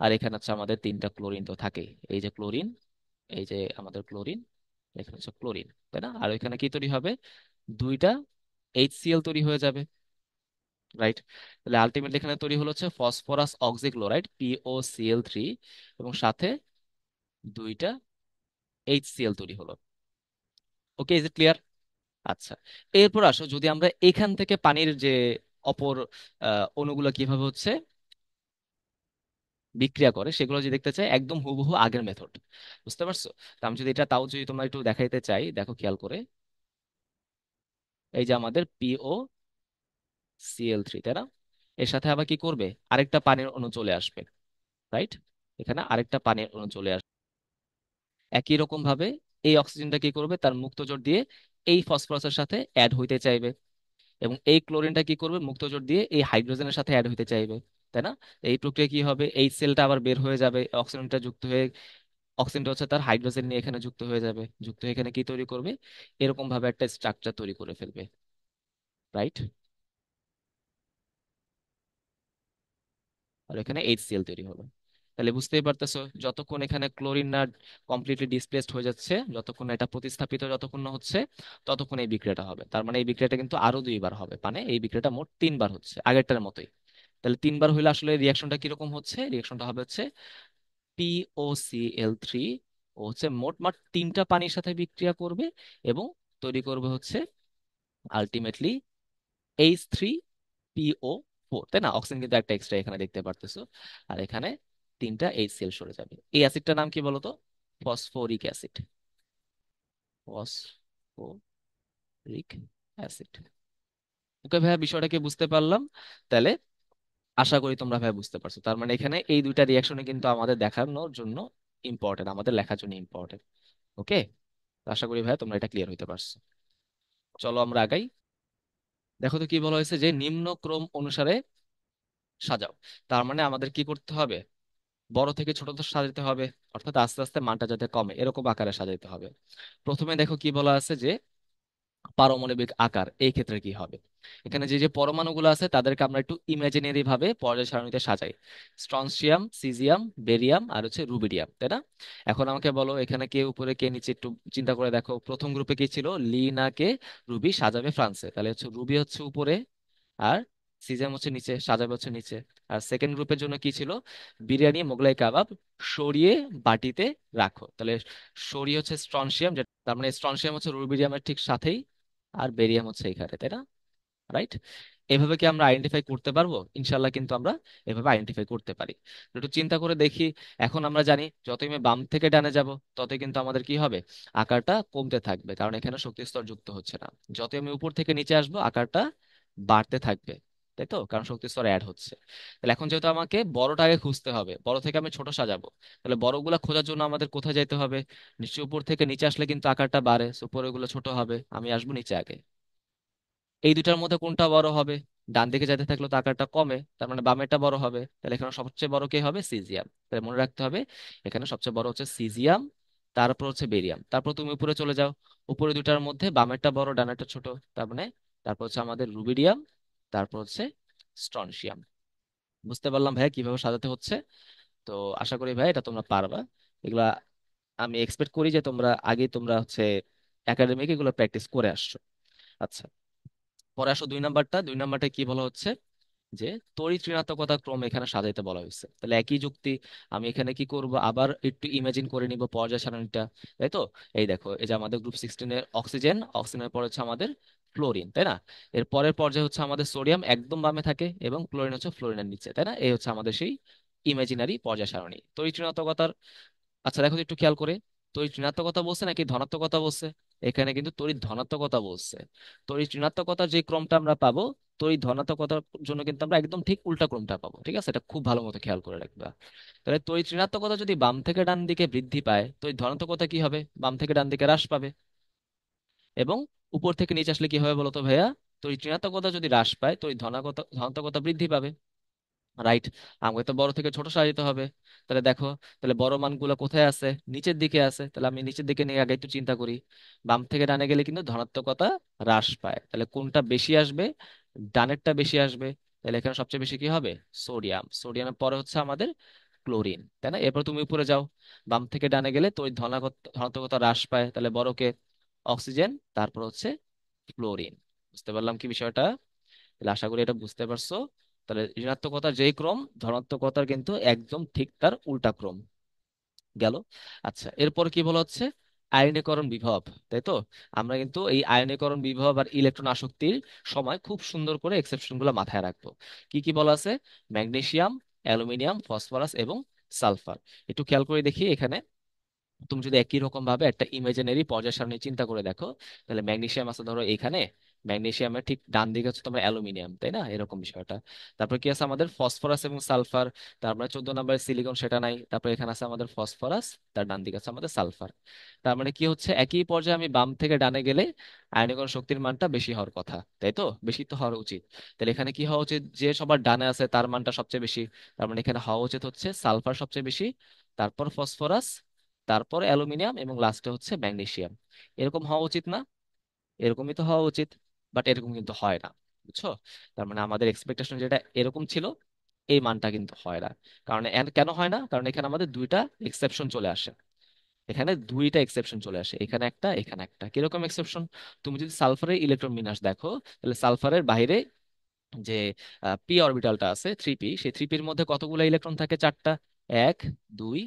আর এখানে হচ্ছে আমাদের তিনটা ক্লোরিন তো থাকেই, এই যে ক্লোরিন, এই যে আমাদের ক্লোরিন, এখানে হচ্ছে ক্লোরিন, তাই না? আর এখানে কি তৈরি হবে? দুইটা HCl তৈরি হয়ে যাবে। রাইট? তাহলে আলটিমেটলি এখানে তৈরি হলো হচ্ছে ফসফরাস অক্সিক্লোরাইড POCl3, এবং সাথে দুইটা HCl তৈরি হলো। ওকে, ইজ ইট ক্লিয়ার? আচ্ছা, এরপর আসো, যদি আমরা এখান থেকে পানির যে অপর অণুগুলো কিভাবে হচ্ছে বিক্রিয়া করে সেগুলো যদি দেখতে চাই, একদম হুবহু আগের মেথড। বুঝতে পারছো? তো আমি যদি এটা তাও যদি তোমরা একটু দেখাইতে চাই, দেখো খেয়াল করে, এই যে আমাদের POCl3, তাই না? এর সাথে আবার কি করবে, আরেকটা পানির অণু চলে আসবে। রাইট? এখানে আরেকটা পানির অণু চলে আসবে। একই রকম ভাবে এই অক্সিজেনটা কি করবে, তার মুক্ত জোর দিয়ে এই ফসফরাসের সাথে অ্যাড হইতে চাইবে, এবং এই ক্লোরিনটা কি করবে, মুক্ত জোর দিয়ে এই হাইড্রোজেনের সাথে অ্যাড হইতে চাইবে। তাই না? এই প্রক্রিয়া কি হবে, এই সেলটা আবার বের হয়ে যাবে, অক্সিজেনটা যুক্ত হয়ে, অক্সিজেনটা হচ্ছে তার হাইড্রোজেন নিয়ে এখানে যুক্ত হয়ে যাবে, যুক্ত হয়ে এখানে কি তৈরি করবে, এরকম ভাবে একটা স্ট্রাকচার তৈরি করে ফেলবে। রাইট? আর এখানে HCl তৈরি হলো। তাহলে বুঝতেই পারতেছো, যতক্ষণ এখানে ক্লোরিন না কমপ্লিটলি ডিসপ্লেসড হয়ে যাচ্ছে, যতক্ষণ না এটা প্রতিস্থাপিত যতক্ষণ না হচ্ছে, ততক্ষণ এই বিক্রিয়াটা হবে। তার মানে এই বিক্রিয়াটা কিন্তু আরো দুইবার হবে, মানে এই বিক্রিয়াটা মোট তিনবার হচ্ছে আগেরটার মতোই। তাহলে তিনবার হইলে আসলে রিয়াকশনটা কিরকম হচ্ছে, রিয়াকশনটা হবে হচ্ছে POCl3 ও হচ্ছে মোটমাট তিনটা পানির সাথে বিক্রিয়া করবে, এবং তৈরি করবে হচ্ছে আলটিমেটলি H3PO4, তাই না? অক্সিজেন কিন্তু একটা এক্সট্রা এখানে দেখতে পারতেছো, আর এখানে তিনটা HCl সরে যাবে। এই অ্যাসিডটার নাম কি বলতো? Phosphoric acid. Phosphoric acid. Okay ভাইয়া, বিষয়টাকে বুঝতে পারলাম। তাহলে আশা করি তোমরা ভাইয়া বুঝতে পারছো, তার মানে এখানে এই দুইটা রিয়াকশনে কিন্তু আমাদের দেখানোর জন্য ইম্পর্টেন্ট, আমাদের লেখার জন্য ইম্পর্টেন্ট। ওকে, আশা করি ভাইয়া তোমরা এটা ক্লিয়ার হইতে পারছো। চলো আমরা আগাই। দেখো তো কি বলা হয়েছে, যে নিম্ন ক্রম অনুসারে সাজাও। তার মানে আমাদের কি করতে হবে, বড় থেকে ছোট তো সাজাতে হবে, অর্থাৎ আস্তে আস্তে মানটা যাতে কমে এরকম আকারে সাজাতে হবে। প্রথমে দেখো কি বলা আছে, যে পারমাণবিক আকার এই ক্ষেত্রে কি হবে। এখানে যে যে পরমাণুগুলো আছে তাদেরকে আমরা একটু ইমাজিনারি ভাবে পর্যায় সারণীতে সাজাই। স্ট্রনশিয়াম, সিজিয়াম, বেরিয়াম, আর হচ্ছে রুবিডিয়াম, তাই না? এখন আমাকে বলো, এখানে কে উপরে কে নিচে, একটু চিন্তা করে দেখো। প্রথম গ্রুপে কি ছিল, লি না কে রুবি সাজাবে ফ্রান্সে, তাহলে হচ্ছে রুবি হচ্ছে উপরে, আর সিজাম হচ্ছে নিচে, সাজাবে হচ্ছে নিচে। আর সেকেন্ড গ্রুপের জন্য কি ছিল, বিরিয়ানি, মোগলাই কাবাব সরিয়ে বাটিতে রাখো, তাহলে সরিয়ে হচ্ছে স্ট্রনশিয়াম, তার মানে স্ট্রনশিয়াম হচ্ছে রুবিডিয়ামের ঠিক সাথেই, আর বেরিয়াম হচ্ছে এখানে, তাই না? রাইট? এভাবে কি আমরা আইডেন্টিফাই করতে পারবো? ইনশাল্লাহ কিন্তু আমরা এভাবে আইডেন্টিফাই করতে পারি। তো একটু চিন্তা করে দেখি। এখন আমরা জানি যতই আমি বাম থেকে ডানে যাব, ততই কিন্তু আমাদের কি হবে, আকারটা কমতে থাকবে, কারণ এখানে শক্তি স্তর যুক্ত হচ্ছে না। যতই আমি উপর থেকে নিচে আসবো, আকারটা বাড়তে থাকবে, তাই তো, কারণ শক্তি স্তর অ্যাড হচ্ছে। তাহলে এখন যেহেতু আমাকে বড়টাকে খুঁজতে হবে, বড় থেকে আমি ছোট সাজাবো, তাহলে বড়গুলা খোঁজার জন্য আমাদের কোথায় যেতে হবে, নিশ্চয়ই উপর থেকে নিচে আসলে কিন্তু আকারটা বাড়ে, so উপরেগুলো ছোট হবে, আমি আসবো নিচে আগে। এই দুইটার মধ্যে কোনটা বড় হবে, ডান দিকে যেতে থাকলে তো আকারটা কমে, তার মানে বামেরটা বড় হবে, তাহলে এখানে সবচেয়ে বড় কে হবে, সিজিয়াম। তাহলে মনে রাখতে হবে, এখানে সবচেয়ে বড় হচ্ছে সিজিয়াম, তারপর হচ্ছে বেরিয়াম, তারপর তুমি উপরে চলে যাও, উপরে দুটার মধ্যে বামেরটা বড় ডানেরটা ছোট, তার মানে তারপর হচ্ছে আমাদের রুবিডিয়াম, তারপর হচ্ছে স্ট্রনশিয়াম। বুঝতে পারলাম ভাইয়া কিভাবে সাজাতে হচ্ছে। তো আশা করি ভাই এটা তোমরা পারবা। এগুলা আমি এক্সপেক্ট করি যে তোমরা আগে তোমরা হচ্ছে একাডেমিক এগুলো প্র্যাকটিস করে আসছো। আচ্ছা, পরে আসো 2 নাম্বারটা। 2 নাম্বারটা কি বলা হচ্ছে, যে তড়িৎ ঋণাত্মকতা ক্রম এখানে সাজাইতে বলা হয়েছে। তাহলে একই যুক্তি, আমি এখানে কি করব, আবার একটু ইমাজিন করে নিব পর্যায় সারণীটা, তাই তো? এই দেখো, এই যে আমাদের গ্রুপ 16-এর অক্সিজেন, অক্সিজেনের পরে হচ্ছে আমাদের ফ্লোরিন, তাই না? এর পরের পর্যায়ে হচ্ছে আমাদের সোডিয়াম একদম বামে থাকে, এবং ক্লোরিন হচ্ছে ফ্লোরিনের নিচে, তাই না? এই হচ্ছে আমাদের সেই ইমাজিনারি পর্যায় সারণী তড়িৎ ঋণাত্মকতার। আচ্ছা দেখো তো একটু খেয়াল করে, তড়িৎ ঋণাত্মকতা বলছে নাকি ধনাত্মকতা বলছে? এখানে কিন্তু তড়িৎ ধনাত্মকতা বলছে। তড়িৎ ঋণাত্মকতার যে ক্রমটা আমরা পাবো, তড়িৎ ধনাত্মকতার জন্য কিন্তু আমরা একদম ঠিক উল্টা ক্রমটা পাবো। ঠিক আছে, এটা খুব ভালো মতো খেয়াল করে রাখবা। তাহলে তড়িৎ ঋণাত্মকতা যদি বাম থেকে ডান দিকে বৃদ্ধি পায়, তড়িৎ ধনাত্মকতা কি হবে, বাম থেকে ডান দিকে হ্রাস পাবে। এবং উপর থেকে নিচে আসলে কি হবে বলতো ভাইয়া, তড়িৎ ঋণাত্মকতা যদি হ্রাস পায়, তড়িৎ ধনাত্মকতা বৃদ্ধি পাবে। রাইট? আমাকে তো বড় থেকে ছোট সাজাতে হবে। তাহলে দেখো, তাহলে বড় মানগুলো কোথায় আছে, নিচের দিকে আছে, তাহলে আমি নিচের দিকে নিয়ে আগে একটু চিন্তা করি। বাম থেকে ডানে গেলে কিন্তু ধনাত্মকতা হ্রাস পায়, তাহলে কোনটা বেশি আসবে, ডানেরটা বেশি আসবে। তাহলে এখানে সবচেয়ে বেশি কি হবে, সোডিয়াম। সোডিয়ামের পরে হচ্ছে আমাদের ক্লোরিন, তাই না? এরপর তুমি উপরে যাও, বাম থেকে ডানে গেলে তো ওই ধনাত্মকতা হ্রাস পায়, তাহলে বড়কে অক্সিজেন, তারপর হচ্ছে ক্লোরিন। বুঝতে পারলাম কি বিষয়টা? তাহলে আশা করি এটা বুঝতে পারছো। তাহলে ঋণাত্মকতার যেই ক্রম, ধনাত্মকতার কিন্তু একদম ঠিক তার উল্টা ক্রম গেল। আচ্ছা, এরপর কি বলা হচ্ছে? আয়নীকরণ বিভব, তাই তো? আমরা কিন্তু এই আয়নীকরণ বিভব আর ইলেকট্রন আসক্তির সময় খুব সুন্দর করে এক্সেপশন গুলো মাথায় রাখবো। কি কি বলা আছে? ম্যাগনেসিয়াম, অ্যালুমিনিয়াম, ফসফরাস এবং সালফার। একটু খেয়াল করে দেখি এখানে। তুমি যদি একই রকম ভাবে একটা ইমাজিনারি পর্যায় সারণী চিন্তা করে দেখো, তাহলে ম্যাগনেসিয়াম আছে ধরো এইখানে, ম্যাগনেসিয়ামের ঠিক ডান দিকে হচ্ছে তোমার অ্যালুমিনিয়াম, তাই না? এরকম বিষয়টা। তারপর কি আছে আমাদের? ফসফরাস এবং সালফার। তারপরে 14 নম্বরের সিলিকন, সেটা নাই। তারপর এখানে আছে আমাদের ফসফরাস, তার ডান দিকে আছে আমাদের সালফার। তার মানে কি হচ্ছে, একই পর্যায়ে আমি বাম থেকে ডানে গেলে আয়নীকরণ শক্তির মানটা বেশি হওয়ার কথা, তাই তো? বেশি তো হওয়ার উচিত। তাহলে এখানে কি হওয়া উচিত? যে সবার ডানে আছে তার মানটা সবচেয়ে বেশি। তার মানে এখানে হওয়া উচিত হচ্ছে সালফার সবচেয়ে বেশি, তারপর ফসফরাস, তারপর অ্যালুমিনিয়াম এবং লাস্টে হচ্ছে ম্যাগনেসিয়াম। এরকম হওয়া উচিত না? এরকমই তো হওয়া উচিত, বাট এরকম কিন্তু হয় না। বুঝছো? তার মানে আমাদের এক্সপেকটেশন যেটা এরকম ছিল, এই মানটা কিন্তু হয় না। কারণ কেন হয় না? কারণ এখানে আমাদের দুইটা এক্সেপশন চলে আসে। এখানে দুইটা এক্সেপশন চলে আসে, এখানে একটা, এখানে একটা। কিরকম এক্সেপশন? তুমি যদি সালফারের ইলেকট্রন বিন্যাস দেখো, তাহলে সালফারের বাইরে যে পি অরবিটালটা আছে, 3p, সেই 3pর মধ্যে কতগুলো ইলেকট্রন থাকে? চারটা। এক, দুই,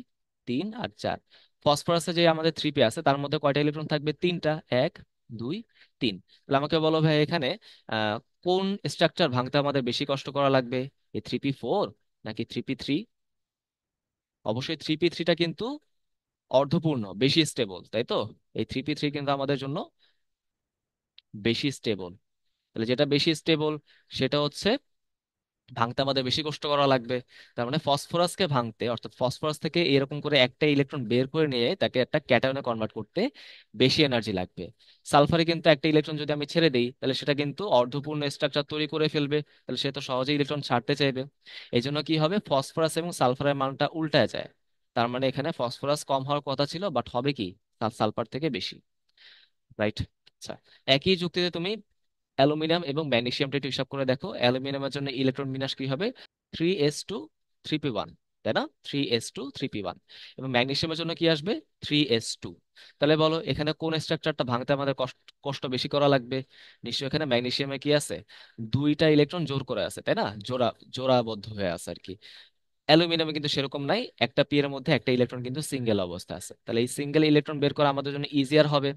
তিন আর চার। ফসফরাসে যে আমাদের 3p আছে, তার মধ্যে কয়টা ইলেকট্রন থাকবে? তিনটা। এক, দুই, তিন। তাহলে আমাকে বলো ভাই, এখানে আহ, কোন স্ট্রাকচার ভাঙতে আমাদের বেশি কষ্ট করা লাগবে? এই 3p4 নাকি 3p3? অবশ্যই 3p3টা কিন্তু অর্ধপূর্ণ, বেশি স্টেবল, তাই তো? এই 3p3 কিন্তু আমাদের জন্য বেশি স্টেবল। তাহলে যেটা বেশি স্টেবল, সেটা হচ্ছে ভাঙতে আমাদের বেশি কষ্ট করা লাগবে। তার মানে ফসফরাসকে ভাঙতে, অর্থাৎ ফসফরাস থেকে এরকম করে একটা ইলেকট্রন বের করে নিয়ে তাকে একটা ক্যাটায়নে কনভার্ট করতে বেশি এনার্জি লাগবে। সালফারে কিন্তু একটা ইলেকট্রন যদি আমি ছেড়ে দেই, তাহলে সেটা কিন্তু অর্ধপূর্ণ স্ট্রাকচার তৈরি করে ফেলবে। তাহলে সে তো সহজে ইলেকট্রন ছাড়তে চাইবে। এই জন্য কি হবে? ফসফরাস এবং সালফারের মানটা উল্টায় যায়। তার মানে এখানে ফসফরাস কম হওয়ার কথা ছিল, বাট হবে কি, সালফার থেকে বেশি। রাইট? আচ্ছা, একই যুক্তিতে তুমি অ্যালুমিনিয়াম এবং ম্যাগনেসিয়ামটা একটু হিসাব করে দেখো। অ্যালুমিনিয়ামের জন্য ইলেকট্রন বিন্যাস কি হবে? 3s2 3p1, তাই না? 3s2 3p1। এবং ম্যাগনেসিয়ামের জন্য কি আসবে? 3s2। তাহলে বলো এখানে কোন স্ট্রাকচারটা ভাঙতে আমাদের কষ্ট কষ্ট বেশি করা লাগবে? নিশ্চয়ই এখানে ম্যাগনেসিয়ামে কি আছে? দুইটা ইলেকট্রন জোর করে আছে, তাই না? জোড়াবদ্ধ হয়ে আছে আর কি। অ্যালুমিনিয়ামে কিন্তু সেরকম নাই, একটা পি এর মধ্যে একটা ইলেকট্রন কিন্তু সিঙ্গেল অবস্থা আছে। তাহলে এই সিঙ্গেল ইলেকট্রন বের করা আমাদের জন্য ইজিয়ার হবে।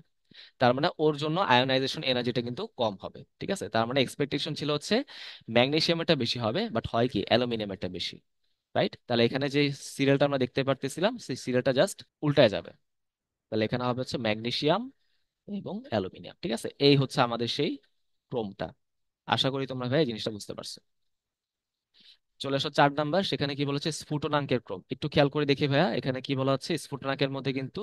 তার মানে ওর জন্য আয়োনাইজেশন এনার্জিটা কিন্তু কম হবে। ঠিক আছে? তার মানে এক্সপেকটেশন ছিল হচ্ছে ম্যাগনেসিয়ামেরটা বেশি হবে, বাট হয় কি, অ্যালুমিনিয়ামেরটা বেশি। রাইট? তাহলে এখানে যে সিরিয়ালটা আমরা দেখতে পারতেছিলাম, সেই সিরিয়ালটা জাস্ট উল্টায় যাবে। তাহলে এখানে হবে হচ্ছে ম্যাগনেসিয়াম এবং অ্যালুমিনিয়াম। ঠিক আছে? এই হচ্ছে আমাদের সেই ক্রমটা। আশা করি তোমরা ভাই এই জিনিসটা বুঝতে পারছো। চলে আসো 4 নাম্বার, সেখানে কি বলেছে? স্ফুটনাঙ্কের ক্রম। একটু খেয়াল করে দেখি ভাইয়া, এখানে কি বলা হচ্ছে? স্ফুটনাঙ্কের মধ্যে কিন্তু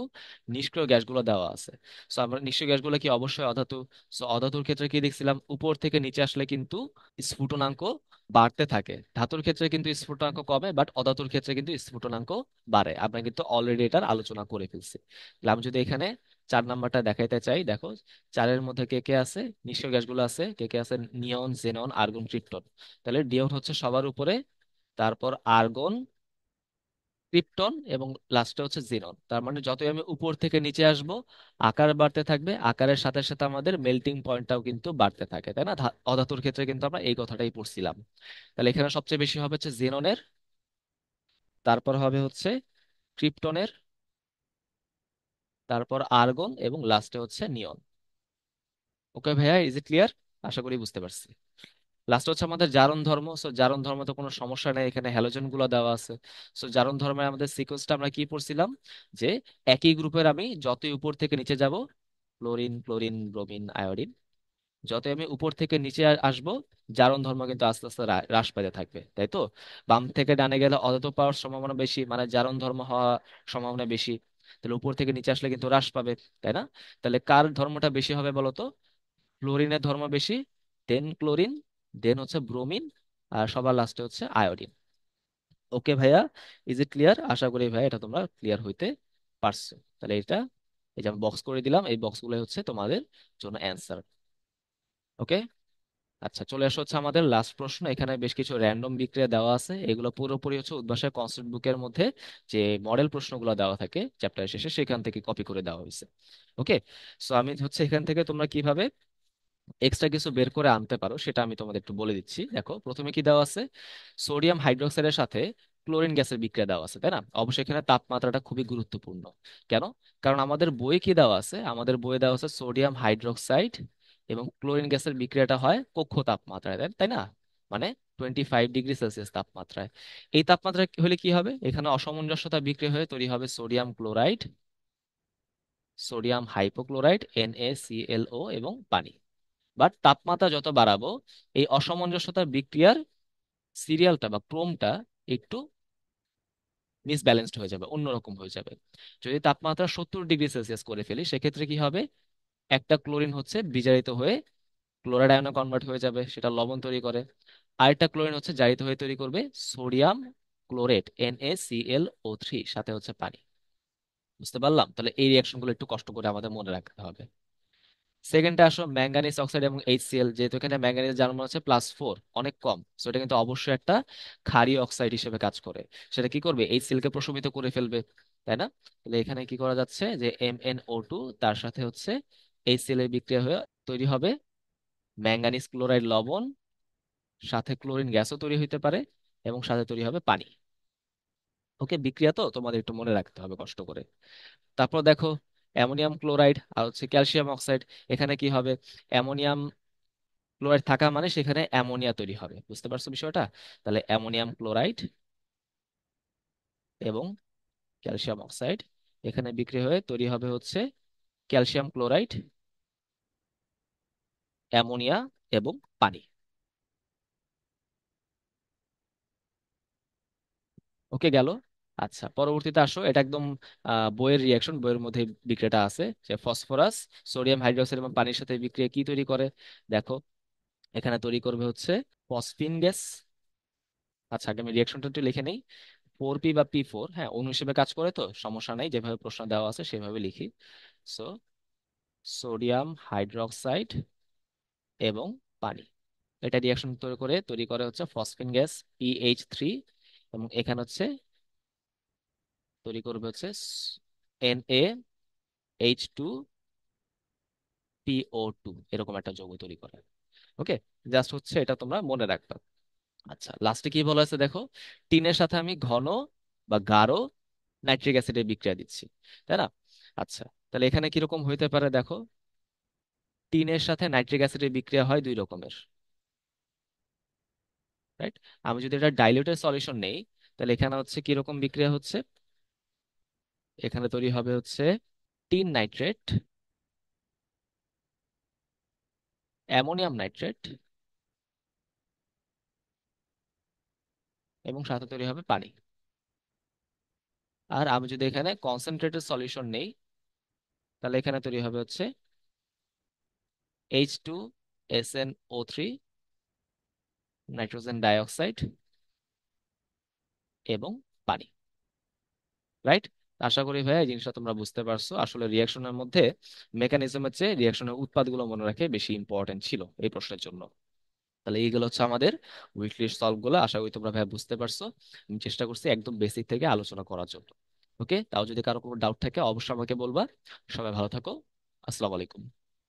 নিষ্ক্রিয় গ্যাসগুলো দেওয়া আছে। সো আমরা নিষ্ক্রিয় গ্যাসগুলো কি? অবশ্যই অধাতু। সো অধাতুর ক্ষেত্রে কি দেখছিলাম? উপর থেকে নিচে আসলে কিন্তু স্ফুটনাঙ্ক বাড়তে থাকে। ধাতুর ক্ষেত্রে কিন্তু স্ফুটনাঙ্ক কমে, বাট অধাতুর ক্ষেত্রে কিন্তু স্ফুটনাঙ্ক বাড়ে। আমরা কিন্তু অলরেডি এটার আলোচনা করে ফেলছি। তাহলে আমি যদি এখানে 4 নাম্বারটা দেখাইতে চাই, দেখো, চারের মধ্যে কে কে আছে? নিষ্ক্রিয় গ্যাসগুলো আছে, কে কে আছে? নিয়ন, জেনন, আর্গন, ক্রিপ্টন। তাহলে নিয়ন হচ্ছে সবার উপরে, তারপর আর্গন, ক্রিপ্টন এবং লাস্টে হচ্ছে জিনন। তার মানে যতই আমি উপর থেকে নিচে আসব, আকার বাড়তে থাকবে, আকারের সাথে সাথে আমাদের মেল্টিং পয়েন্টটাও কিন্তু বাড়তে থাকে, তাই না? অধাতুর ক্ষেত্রে কিন্তু আমরা এই কথাটাই পড়ছিলাম। তাহলে এখানে সবচেয়ে বেশি হবে হচ্ছে জিননের, তারপর হবে হচ্ছে ক্রিপ্টনের, তারপর আর্গন এবং লাস্টে হচ্ছে নিয়ন। ওকে ভাইয়া, ইজ ইট ক্লিয়ার? আশা করি বুঝতে পারছি। লাস্ট হচ্ছে আমাদের জারণ ধর্ম। সো জারণ ধর্ম তো কোনো সমস্যা নেই, এখানে হ্যালোজেন গুলো দেওয়া আছে। সো জারণ ধর্মের আমাদের সিকোয়েন্সটা আমরা কি পড়ছিলাম? যে একই গ্রুপের আমি যতই উপর থেকে নিচে যাব, ক্লোরিন, ক্লোরিন, ব্রোমিন, আয়োডিন, যতই আমি উপর থেকে নিচে আসবো, জারণ ধর্ম কিন্তু আস্তে আস্তে হ্রাস পেতে থাকবে, তাই তো? বাম থেকে ডানে গেলে অধাতু পাওয়ার সম্ভাবনা বেশি, মানে জারণ ধর্ম হওয়া সম্ভাবনা বেশি। তাহলে উপর থেকে নিচে আসলে কিন্তু হ্রাস পাবে, তাই না? তাহলে কার ধর্মটা বেশি হবে বলো তো? ক্লোরিনের ধর্ম বেশি, দেন ক্লোরিন, দেন হচ্ছে ব্রোমিন, আর সবার লাস্টে হচ্ছে আয়োডিন। ওকে ভাইয়া, ইজ ইট ক্লিয়ার? আশা করি ভাইয়া এটা তোমরা ক্লিয়ার হইতে পারছো। তাহলে এটা, এই যে আমি বক্স করে দিলাম, এই বক্সগুলো হচ্ছে তোমাদের জন্য অ্যান্সার। ওকে। আচ্ছা, চলে আসা হচ্ছে আমাদের লাস্ট প্রশ্ন। এখানে বেশ কিছু র্যান্ডম বিক্রিয়া দেওয়া আছে, এগুলো পুরোপুরি হচ্ছে উদ্ভাসের কনসেপ্ট বুকের মধ্যে যে মডেল প্রশ্নগুলো দেওয়া থাকে চ্যাপ্টার শেষে, সেখান থেকে কপি করে দেওয়া হয়েছে। ওকে। সো আমি হচ্ছে এখান থেকে তোমরা কিভাবে এক্সট্রা কিছু বের করে আনতে পারো, সেটা আমি তোমাদের একটু বলে দিচ্ছি। দেখো প্রথমে কি দেওয়া আছে, সোডিয়াম হাইড্রোক্সাইডের সাথে ক্লোরিন গ্যাসের বিক্রিয়া দেওয়া আছে, তাই না? অবশ্যই এখানে তাপমাত্রাটা খুবই গুরুত্বপূর্ণ। কেন? কারণ আমাদের বইয়ে কি দেওয়া আছে, আমাদের বইয়ে দেওয়া আছে সোডিয়াম হাইড্রোক্সাইড এবং ক্লোরিন গ্যাসের বিক্রিয়াটা হয় কক্ষ তাপমাত্রায়, তাই তাই না? মানে 25 ডিগ্রি সেলসিয়াস তাপমাত্রায়। এই তাপমাত্রায় হলে কি হবে, এখানে অসামঞ্জস্যতা বিক্রিয়া হয়ে তৈরি হবে sodium chloride, sodium hypochlorite, NaClO এবং পানি। বাট তাপমাত্রা যত বাড়াবো, এই অসামঞ্জস্যতার বিক্রিয়ার সিরিয়ালটা বা ক্রমটা একটু মিসব্যালেন্সড হয়ে যাবে, অন্যরকম হয়ে যাবে। যদি তাপমাত্রা 70 ডিগ্রি সেলসিয়াস করে ফেলি, সেক্ষেত্রে কি হবে, একটা ক্লোরিন হচ্ছে বিজারিত হয়ে ক্লোরাইড আয়নে কনভার্ট হয়ে যাবে, সেটা লবণ তৈরি করে। আরেকটা ক্লোরিন হচ্ছে জারিত হয়ে তৈরি করবে সোডিয়াম ক্লোরেট, NaClO3, সাথে হচ্ছে পানি। বুঝতে পারলাম? তাহলে এই রিয়াকশনগুলো একটু কষ্ট করে আমাদের মনে রাখতে হবে। সেকেন্ডে আসো ম্যাঙ্গানিজ অক্সাইড এবং HCl, যেহেতু এখানে ম্যাঙ্গানিজ জার্মান আছে +4, অনেক কম, সো এটা কিন্তু অবশ্যই একটা ক্ষারীয় অক্সাইড হিসেবে কাজ করে। সেটা কি করবে, HCl কে প্রশমিত করে ফেলবে, তাই না? তাহলে এখানে কি করা যাচ্ছে, যে MnO2 তার সাথে হচ্ছে HCl এর বিক্রিয়া হয়ে তৈরি হবে ম্যাঙ্গানিজ ক্লোরাইড লবণ, সাথে ক্লোরিন গ্যাসও তৈরি হতে পারে, এবং সাথে তৈরি হবে পানি। ওকে, বিক্রিয়া তো তোমাদের একটু মনে রাখতে হবে কষ্ট করে। তারপর দেখো অ্যামোনিয়াম ক্লোরাইড আর হচ্ছে ক্যালসিয়াম অক্সাইড। এখানে কি হবে, অ্যামোনিয়াম ক্লোরাইড থাকা মানে সেখানে অ্যামোনিয়া তৈরি হবে, বুঝতে পারছো বিষয়টা? তাহলে অ্যামোনিয়াম ক্লোরাইড এবং ক্যালসিয়াম অক্সাইড এখানে বিক্রিয়া হয়ে তৈরি হবে হচ্ছে ক্যালসিয়াম ক্লোরাইড, অ্যামোনিয়া এবং পানি। ওকে, গেল। আচ্ছা, পরবর্তীতে আসো, এটা একদম বইয়ের রিয়াকশন, বইয়ের মধ্যে বিক্রিয়াটা আছে, যে ফসফরাস সোডিয়াম হাইড্রোক্সাইড এবং পানির সাথে বিক্রিয়া কি তৈরি করে। দেখো এখানে তৈরি করবে হচ্ছে ফসফিন গ্যাস। আচ্ছা, আগে আমি রিয়াকশনটা একটু লিখে নেই। 4P বা P4, হ্যাঁ, অণু হিসেবে কাজ করে, তো সমস্যা নাই, যেভাবে প্রশ্ন দেওয়া আছে সেভাবে লিখি। সো সোডিয়াম হাইড্রোক্সাইড এবং পানি, এটা রিয়াকশন তৈরি করে হচ্ছে ফসফিন গ্যাস PH3, এবং এখানে হচ্ছে তৈরি করবে হচ্ছে NaH2PO2, এরকম একটা যৌগ তৈরি করে। ওকে, জাস্ট হচ্ছে এটা তোমরা মনে রাখবে। আচ্ছা, লাস্টে কি বলা আছে দেখো, টিনের সাথে আমি ঘন বা গাঢ় নাইট্রিক অ্যাসিডের বিক্রিয়া দিচ্ছি, তাই না? আচ্ছা, তাহলে এখানে কিরকম হইতে পারে দেখো, টিনের সাথে নাইট্রিক অ্যাসিডের বিক্রিয়া হয় দুই রকমের, রাইট? আমি যদি এটা ডাইলিউটেড সলিউশন নেই, তাহলে এখানে হচ্ছে কিরকম বিক্রিয়া হচ্ছে, এখানে তৈরি হবে হচ্ছে টিন নাইট্রেট, অ্যামোনিয়াম নাইট্রেট, এবং সাথে তৈরি হবে পানি। আর আমি যদি এখানে কনসেন্ট্রেটেড সলিউশন নেই, তাহলে এখানে তৈরি হবে হচ্ছে H2SnO3, নাইট্রোজেন ডাইঅক্সাইড এবং পানি, রাইট? আশা করি ভাইয়া এই জিনিসটা তোমরা বুঝতে পারছো। আসলে রিয়াকশনের মধ্যে মেকানিজমের চেয়ে রিয়াকশনের উৎপাদগুলো মনে রাখে বেশি ইম্পর্টেন্ট ছিল এই প্রশ্নের জন্য। তাহলে এইগুলো হচ্ছে আমাদের উইকলি সলভ গুলো, আশা করি তোমরা ভাইয়া বুঝতে পারছো। আমি চেষ্টা করছি একদম বেসিক থেকে আলোচনা করার জন্য। ওকে, তাও যদি কারো কোনো ডাউট থাকে অবশ্যই আমাকে বলবা। সবাই ভালো থাকো। আসসালামু আলাইকুম।